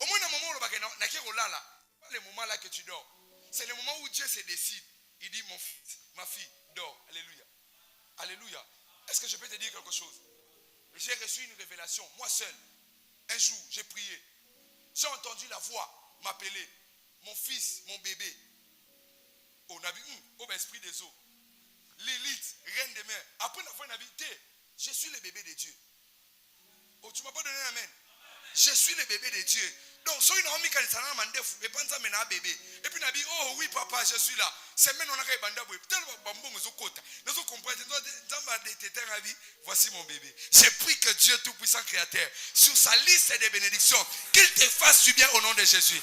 Au moins un moment où na ki olala, pas le moment là que tu dors. C'est le moment où Dieu se décide. Il dit mon fils, ma fille, dors. Alléluia. Alléluia. Est-ce que je peux te dire quelque chose? J'ai reçu une révélation, moi seul. Un jour, j'ai prié. J'ai entendu la voix m'appeler. Mon fils, mon bébé. On a vu, esprit des eaux. L'élite, reine des mers. Après, on a vu, je suis le bébé de Dieu. Oh, tu ne m'as pas donné un amen. Je suis le bébé de Dieu. Donc, soit une amie qui a mandé, et pas un bébé. Et puis, on a dit, oh oui, papa, je suis là. C'est maintenant qu'on a banda boy. Voici mon bébé. J'ai pris que Dieu Tout-Puissant Créateur, sur sa liste des bénédictions, qu'il te fasse du bien au nom de Jésus.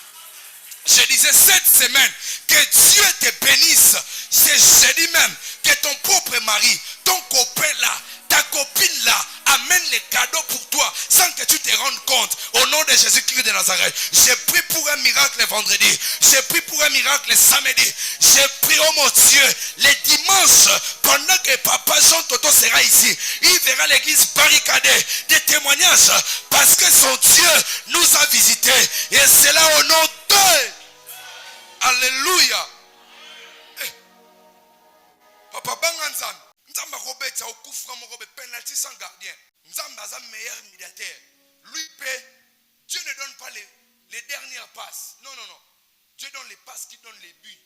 Je disais cette semaine, que Dieu te bénisse. C'est jeudi même, que ton propre mari, ton copain là, ta copine là, amène les cadeaux pour toi sans que tu te rendes compte. Au nom de Jésus-Christ de Nazareth, j'ai prié pour un miracle vendredi. J'ai prié pour un miracle samedi. J'ai prié, oh mon Dieu, les dimanches, pendant que Papa Jean Toto sera ici, il verra l'église barricadée des témoignages parce que son Dieu nous a visités. Et c'est là au nom de... Alléluia. Papa Banganzam. Nzamba Robert au coup franc mon penalty sans gardien. Nzamba est meilleur médiateur. Lui paie. Dieu ne donne pas les dernières passes. Non, non, non. Dieu donne les passes qui donnent les buts.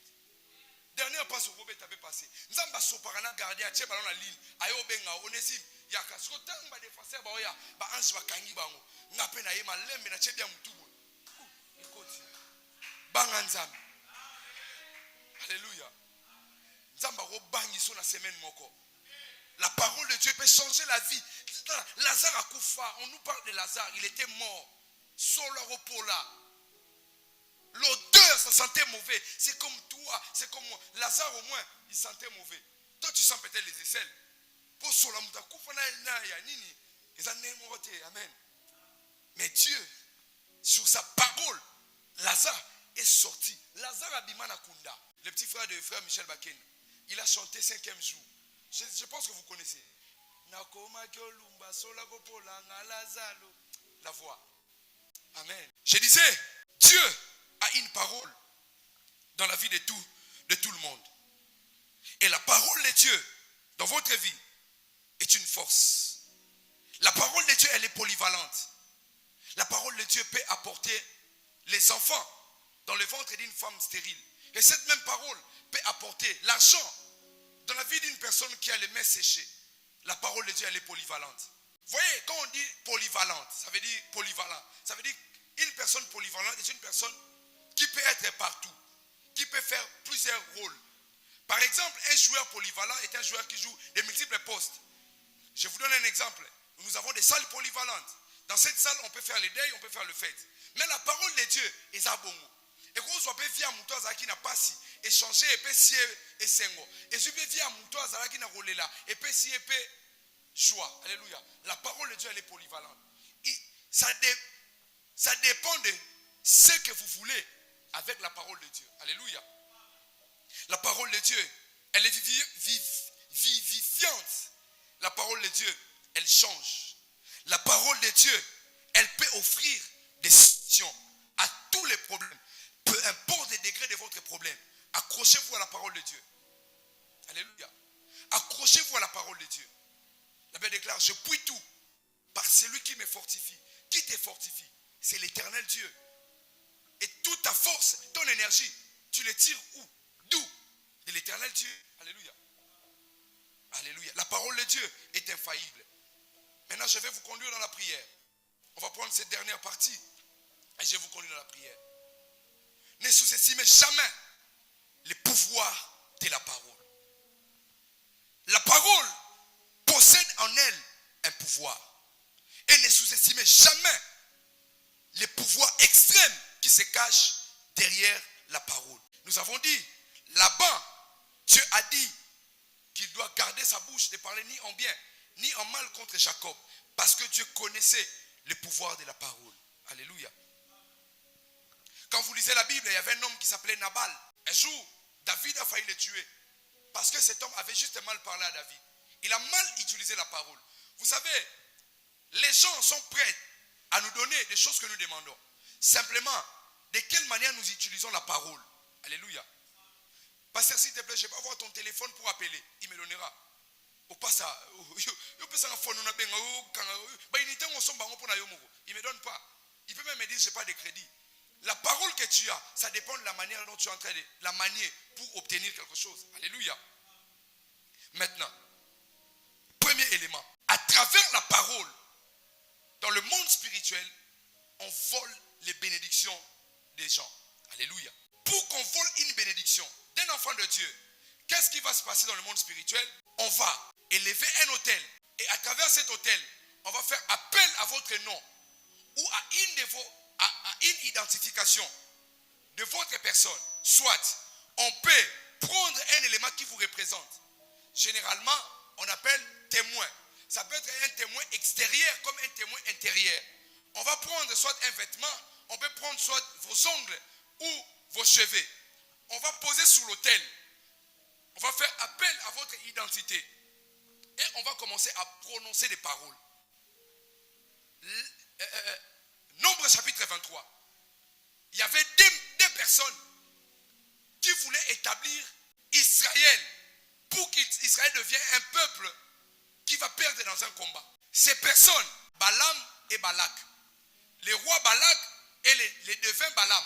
Dernière passe au Robert avait passé. Nzamba soparana gardien tche ballon la ligne. Ayo benga onésime. Yaka skotang ba défenseur ba oya ba ange ba kangi bango. Ngape na yema lembe na tche bien mutubo. Écoute. Banganzam. Alléluia. Nzamba robangi so na semaine moko. La parole de Dieu peut changer la vie. Lazare a Koufa, on nous parle de Lazare, il était mort. Solo Pola. L'odeur, ça sentait mauvais. C'est comme toi, c'est comme moi. Lazare au moins, il sentait mauvais. Toi, tu sens peut-être les aisselles. Pour Sola Mouta Koufa na ya nini. Amen. Mais Dieu, sur sa parole, Lazare est sorti. Lazare Abimana Kunda, le petit frère de frère Michel Baken, il a chanté 5e jour. Je pense que vous connaissez. La voix. Amen. Je disais, Dieu a une parole dans la vie de tout le monde. Et la parole de Dieu dans votre vie est une force. La parole de Dieu, elle est polyvalente. La parole de Dieu peut apporter les enfants dans le ventre d'une femme stérile. Et cette même parole peut apporter l'argent dans la vie d'une personne qui a les mains séchées. La parole de Dieu, elle est polyvalente. Vous voyez, quand on dit polyvalente, ça veut dire polyvalent. Ça veut dire une personne polyvalente est une personne qui peut être partout, qui peut faire plusieurs rôles. Par exemple, un joueur polyvalent est un joueur qui joue de multiples postes. Je vous donne un exemple. Nous avons des salles polyvalentes. Dans cette salle, on peut faire le deuil, on peut faire le fête. Mais la parole de Dieu est à bon. Et quand on peut via mon toit qui n'a pas si échanger et peut si et sengo. Et je peux via mon toit qui n'a roulé là et peut si et peut joie. Alléluia. La parole de Dieu, elle est polyvalente. Et ça dépend de ce que vous voulez avec la parole de Dieu. Alléluia. La parole de Dieu, elle est vivifiante. La parole de Dieu, elle change. La parole de Dieu, elle peut offrir des solutions à tous les problèmes. Peu importe le degré de votre problème, accrochez-vous à la parole de Dieu. Alléluia. Accrochez-vous à la parole de Dieu. La Bible déclare, je puis tout par celui qui me fortifie. Qui te fortifie? C'est l'Éternel Dieu. Et toute ta force, ton énergie, tu les tires où? D'où? De l'Éternel Dieu. Alléluia. Alléluia. La parole de Dieu est infaillible. Maintenant, je vais vous conduire dans la prière. On va prendre cette dernière partie et je vais vous conduire dans la prière. Ne sous-estimez jamais le pouvoir de la parole. La parole possède en elle un pouvoir. Et ne sous-estimez jamais les pouvoirs extrêmes qui se cachent derrière la parole. Nous avons dit, là-bas, Dieu a dit qu'il doit garder sa bouche de parler ni en bien, ni en mal contre Jacob, parce que Dieu connaissait le pouvoir de la parole. Alléluia. Quand vous lisez la Bible, il y avait un homme qui s'appelait Nabal. Un jour, David a failli le tuer, parce que cet homme avait juste mal parlé à David. Il a mal utilisé la parole. Vous savez, les gens sont prêts à nous donner des choses que nous demandons. Simplement, de quelle manière nous utilisons la parole. Alléluia. Pasteur, s'il te plaît, je vais avoir ton téléphone pour appeler. Il me donnera. Au pas ça. Il me donne pas. Il peut même me dire, je n'ai pas de crédit. La parole que tu as, ça dépend de la manière dont tu es en train de la manier pour obtenir quelque chose. Alléluia. Maintenant, premier élément. À travers la parole, dans le monde spirituel, on vole les bénédictions des gens. Alléluia. Pour qu'on vole une bénédiction d'un enfant de Dieu, qu'est-ce qui va se passer dans le monde spirituel? On va élever un autel. Et à travers cet autel, on va faire appel à votre nom ou à une identification de votre personne. Soit, on peut prendre un élément qui vous représente. Généralement, on appelle témoin. Ça peut être un témoin extérieur comme un témoin intérieur. On va prendre soit un vêtement, on peut prendre soit vos ongles ou vos cheveux. On va poser sur l'autel. On va faire appel à votre identité. Et on va commencer à prononcer des paroles. Nombre chapitre 23. Il y avait deux personnes qui voulaient établir Israël pour qu'Israël devienne un peuple qui va perdre dans un combat. Ces personnes, Balaam et Balak. Les rois Balak et les devins Balaam.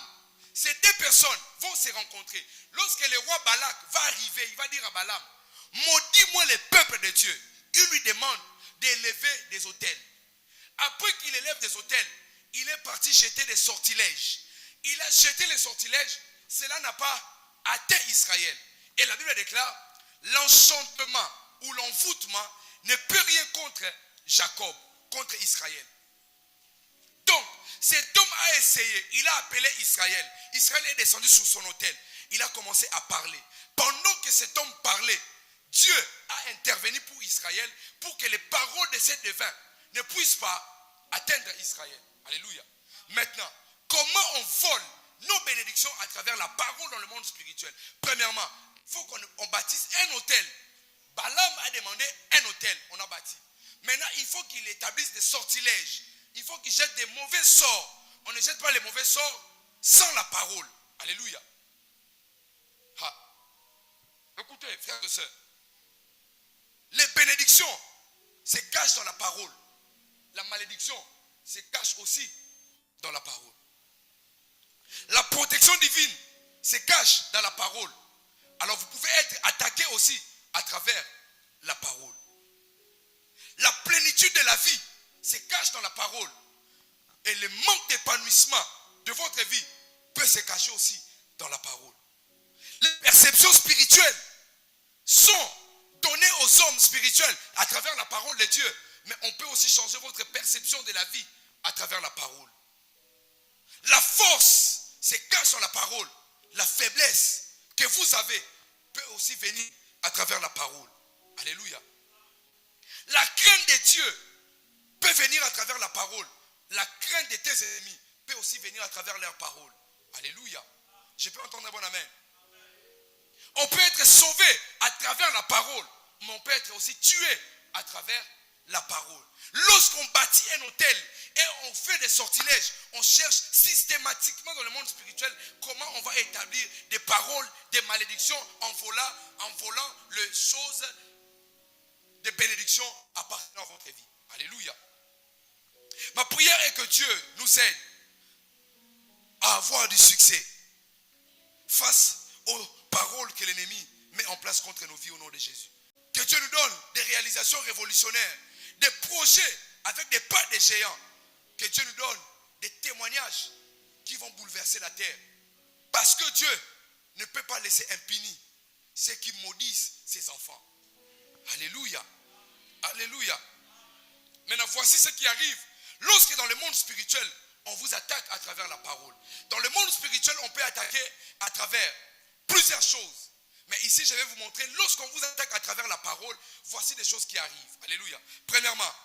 Ces deux personnes vont se rencontrer. Lorsque le roi Balak va arriver, il va dire à Balaam, maudis-moi le peuple de Dieu. Il lui demande d'élever des autels. Après qu'il élève des autels, il est parti jeter des sortilèges. Il a jeté les sortilèges. Cela n'a pas atteint Israël. Et la Bible déclare, l'enchantement ou l'envoûtement ne peut rien contre Jacob, contre Israël. Donc, cet homme a essayé, il a appelé Israël. Israël est descendu sur son autel. Il a commencé à parler. Pendant que cet homme parlait, Dieu a intervenu pour Israël pour que les paroles de ces devins ne puissent pas atteindre Israël. Alléluia. Maintenant, comment on vole nos bénédictions à travers la parole dans le monde spirituel? Premièrement, il faut qu'on bâtisse un autel. Balaam a demandé un autel, on a bâti. Maintenant, il faut qu'il établisse des sortilèges. Il faut qu'il jette des mauvais sorts. On ne jette pas les mauvais sorts sans la parole. Alléluia. Ah. Écoutez, frères et sœurs. Les bénédictions se cachent dans la parole. La malédiction se cache aussi dans la parole. La protection divine se cache dans la parole. Alors vous pouvez être attaqué aussi à travers la parole. La plénitude de la vie se cache dans la parole. Et le manque d'épanouissement de votre vie peut se cacher aussi dans la parole. Les perceptions spirituelles sont données aux hommes spirituels à travers la parole de Dieu. Mais on peut aussi changer votre perception de la vie à travers la parole. La force se cache dans la parole. La faiblesse que vous avez peut aussi venir à travers la parole. Alléluia. La crainte de Dieu peut venir à travers la parole. La crainte de tes ennemis peut aussi venir à travers leur parole. Alléluia. Je peux entendre un bon amen. On peut être sauvé à travers la parole, mais on peut être aussi tué à travers la parole. Lorsqu'on bâtit un hôtel et on fait des sortilèges, on cherche systématiquement dans le monde spirituel comment on va établir des paroles, des malédictions en volant les choses de bénédiction appartenant à votre vie. Alléluia. Ma prière est que Dieu nous aide à avoir du succès face aux paroles que l'ennemi met en place contre nos vies au nom de Jésus. Que Dieu nous donne des réalisations révolutionnaires, des projets avec des pas de géants. Que Dieu nous donne des témoignages qui vont bouleverser la terre. Parce que Dieu ne peut pas laisser impuni ceux qui maudissent ses enfants. Alléluia. Alléluia. Maintenant, voici ce qui arrive. Lorsque dans le monde spirituel, on vous attaque à travers la parole. Dans le monde spirituel, on peut attaquer à travers plusieurs choses. Mais ici, je vais vous montrer, lorsqu'on vous attaque à travers la parole, voici des choses qui arrivent. Alléluia. Premièrement,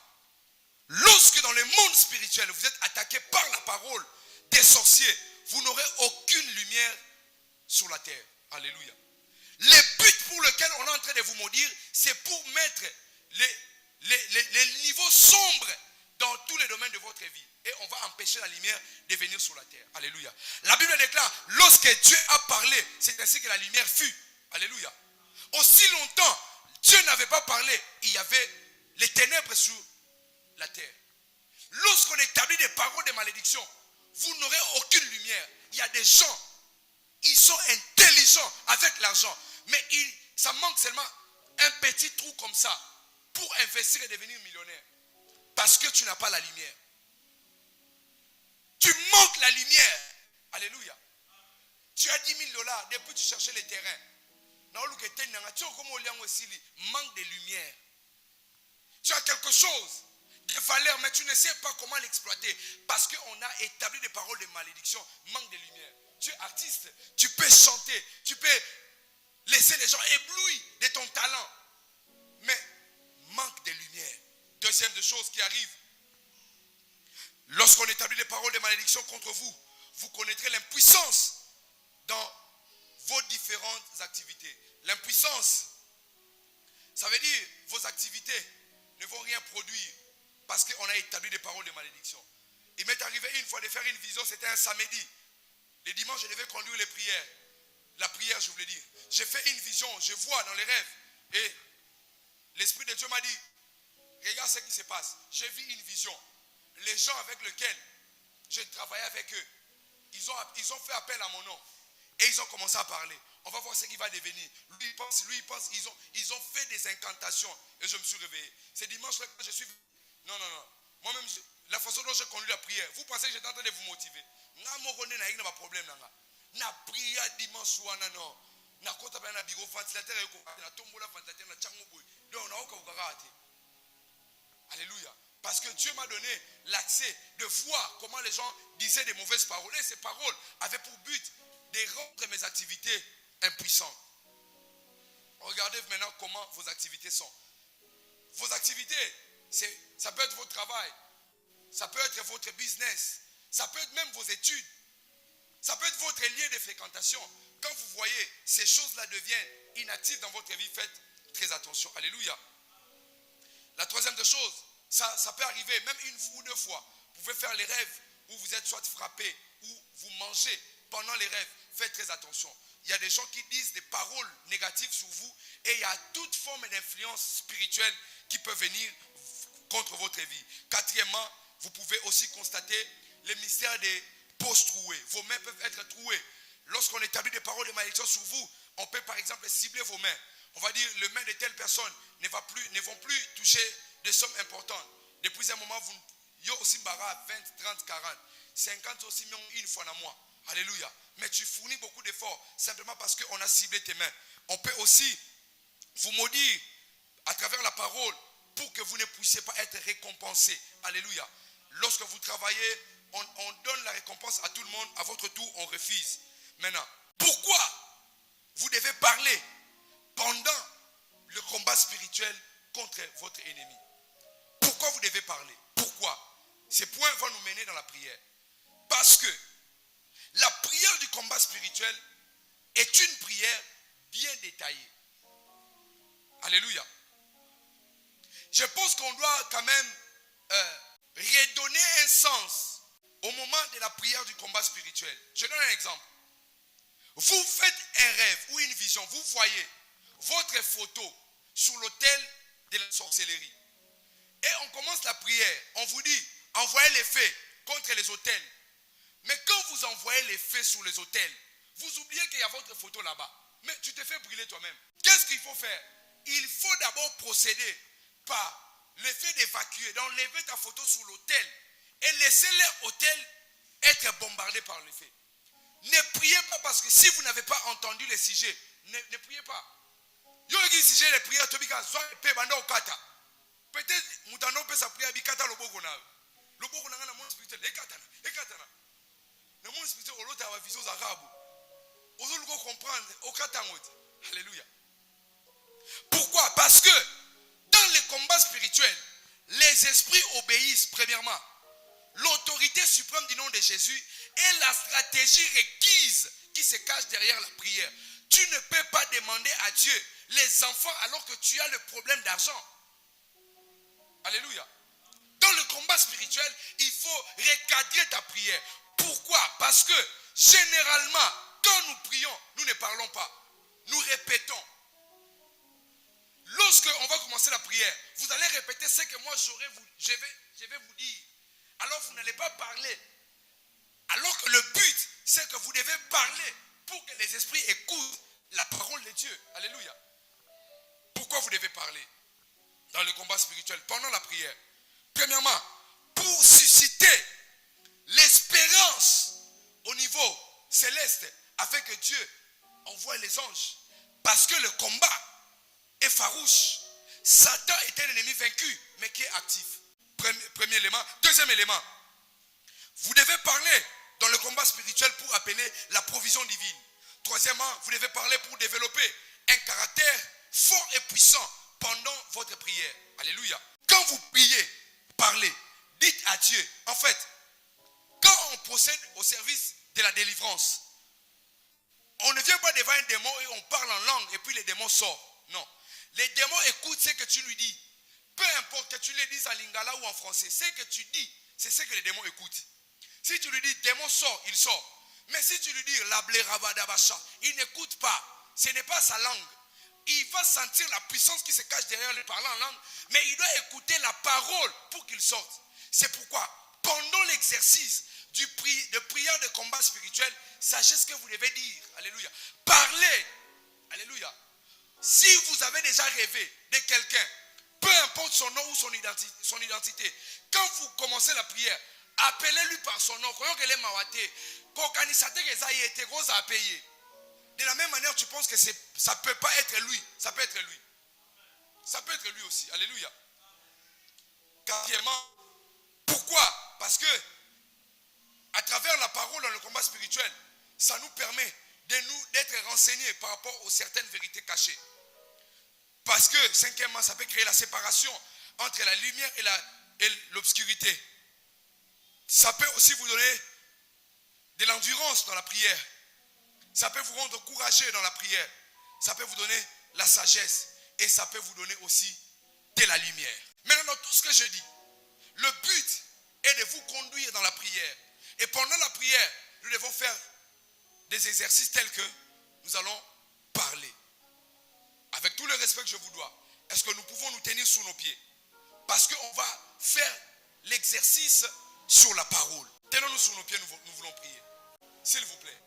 lorsque dans le monde spirituel, vous êtes attaqué par la parole des sorciers, vous n'aurez aucune lumière sur la terre. Alléluia. Le but pour lequel on est en train de vous maudire, c'est pour mettre les niveaux sombres dans tous les domaines de votre vie. Et on va empêcher la lumière de venir sur la terre. Alléluia. La Bible déclare, lorsque Dieu a parlé, c'est ainsi que la lumière fut. Alléluia. Aussi longtemps, Dieu n'avait pas parlé, il y avait les ténèbres sur la terre. Lorsqu'on établit des paroles de malédiction, vous n'aurez aucune lumière. Il y a des gens, ils sont intelligents avec l'argent, mais ça manque seulement un petit trou comme ça pour investir et devenir millionnaire. Parce que tu n'as pas la lumière. Tu manques la lumière. Alléluia. Tu as $10,000 depuis tu cherchais les terrains. Manque de lumière. Tu as quelque chose de valeur, mais tu ne sais pas comment l'exploiter. Parce qu'on a établi des paroles de malédiction. Manque de lumière. Tu es artiste. Tu peux chanter. Tu peux laisser les gens éblouis de ton talent. Mais manque de lumière. Deuxième des choses qui arrivent. Lorsqu'on établit des paroles de malédiction contre vous, vous connaîtrez l'impuissance dans vos différentes activités. L'impuissance, ça veut dire vos activités ne vont rien produire parce qu'on a établi des paroles de malédiction. Il m'est arrivé une fois de faire une vision, c'était un samedi. Le dimanche, je devais conduire les prières. La prière, je voulais dire. J'ai fait une vision, je vois dans les rêves. Et l'Esprit de Dieu m'a dit, regarde ce qui se passe. J'ai vu une vision. Les gens avec lesquels j'ai travaillé avec eux, ils ont fait appel à mon nom. Et ils ont commencé à parler. On va voir ce qui va devenir. Lui, il pense. Ils ont fait des incantations. Et je me suis réveillé. C'est dimanche-là que je suis... Non. Moi-même, la façon dont j'ai conduit la prière, vous pensez que j'étais en train de vous motiver. Je n'ai pas de problème. Je prie dimanche soir. Non. Alléluia. Parce que Dieu m'a donné l'accès de voir comment les gens disaient des mauvaises paroles. Et ces paroles avaient pour but de rendre mes activités impuissantes. Regardez maintenant comment vos activités sont. Vos activités, ça peut être votre travail, ça peut être votre business, ça peut être même vos études, ça peut être votre lieu de fréquentation. Quand vous voyez ces choses-là deviennent inactives dans votre vie, faites très attention. Alléluia. La troisième des choses, ça peut arriver même une ou deux fois. Vous pouvez faire les rêves où vous êtes soit frappé ou vous mangez pendant les rêves. Faites très attention. Il y a des gens qui disent des paroles négatives sur vous et il y a toute forme d'influence spirituelle qui peut venir contre votre vie. Quatrièmement, vous pouvez aussi constater les mystères des poches trouées. Vos mains peuvent être trouées. Lorsqu'on établit des paroles de malédiction sur vous, on peut par exemple cibler vos mains. On va dire les mains de telle personne ne vont plus toucher des sommes importantes. Depuis un moment, vous yo aussi barra 20, 30, 40, 50 aussi une fois dans moi. Alléluia. Mais tu fournis beaucoup d'efforts simplement parce qu'on a ciblé tes mains. On peut aussi vous maudire à travers la parole pour que vous ne puissiez pas être récompensé. Alléluia. Lorsque vous travaillez, on donne la récompense à tout le monde. À votre tour, on refuse. Maintenant, pourquoi vous devez parler pendant le combat spirituel contre votre ennemi? Pourquoi vous devez parler? Pourquoi? Ces points vont nous mener dans la prière. Parce que la prière du combat spirituel est une prière bien détaillée. Alléluia. Je pense qu'on doit quand même redonner un sens au moment de la prière du combat spirituel. Je donne un exemple. Vous faites un rêve ou une vision. Vous voyez votre photo sur l'autel de la sorcellerie. Et on commence la prière. On vous dit, envoyez les fées contre les autels. Mais quand vous envoyez les fées sur les autels, vous oubliez qu'il y a votre photo là-bas. Mais tu te fais brûler toi-même. Qu'est-ce qu'il faut faire? Il faut d'abord procéder par le fait d'évacuer, d'enlever ta photo sur l'autel et laisser l'autel être bombardé par le feu. Ne priez pas parce que si vous n'avez pas entendu les sujets, ne priez pas. Yogi sujet les prières, peut-être Moutano peut sa prière bikata lobogona. Lobogona na monde spirituel, ekatana. Le monde spirituel au l'autre a vision arabe. Aux autres comprendre au katangote. Alléluia. Pourquoi? Parce que dans les combats spirituels, les esprits obéissent premièrement l'autorité suprême du nom de Jésus et la stratégie requise qui se cache derrière la prière. Tu ne peux pas demander à Dieu les enfants alors que tu as le problème d'argent. Alléluia. Dans le combat spirituel, il faut recadrer ta prière. Pourquoi? Parce que généralement, quand nous prions, nous ne parlons pas. Nous répétons. Lorsqu'on va commencer la prière, vous allez répéter ce que moi je vais vous dire. Alors vous n'allez pas parler. Alors que le but, c'est que vous devez parler pour que les esprits écoutent la parole de Dieu. Alléluia. Pourquoi vous devez parler dans le combat spirituel, pendant la prière? Premièrement, pour susciter l'espérance au niveau céleste, afin que Dieu envoie les anges. Parce que le combat est farouche. Satan est un ennemi vaincu, mais qui est actif. Premier élément. Deuxième élément, vous devez parler dans le combat spirituel pour appeler la provision divine. Troisièmement, vous devez parler pour développer un caractère fort et puissant pendant votre prière. Alléluia. Quand vous priez, parlez, dites à Dieu. En fait, quand on procède au service de la délivrance, on ne vient pas devant un démon et on parle en langue et puis les démons sortent. Non. Les démons écoutent ce que tu lui dis. Peu importe que tu le dises en lingala ou en français, ce que tu dis, c'est ce que les démons écoutent. Si tu lui dis démon sort, il sort. Mais si tu lui dis la bléravadabacha, il n'écoute pas. Ce n'est pas sa langue. Il va sentir la puissance qui se cache derrière le parlant en langue, mais il doit écouter la parole pour qu'il sorte. C'est pourquoi, pendant l'exercice de prière de combat spirituel, sachez ce que vous devez dire. Alléluia. Parlez. Alléluia. Si vous avez déjà rêvé de quelqu'un, peu importe son nom ou son identité, quand vous commencez la prière, appelez-lui par son nom. De la même manière, tu penses que ça ne peut pas être lui. Ça peut être lui. Ça peut être lui aussi. Alléluia. Quatrièmement, pourquoi? Parce que à travers la parole dans le combat spirituel, ça nous permet d'être renseignés par rapport aux certaines vérités cachées. Parce que, cinquièmement, ça peut créer la séparation entre la lumière et l'obscurité. Ça peut aussi vous donner de l'endurance dans la prière. Ça peut vous rendre courageux dans la prière. Ça peut vous donner la sagesse. Et ça peut vous donner aussi de la lumière. Maintenant, dans tout ce que je dis, le but est de vous conduire dans la prière. Et pendant la prière, nous devons faire des exercices tels que nous allons parler. Avec tout le respect que je vous dois, est-ce que nous pouvons nous tenir sur nos pieds? Parce qu'on va faire l'exercice sur la parole. Tenons-nous sur nos pieds, nous voulons prier. S'il vous plaît.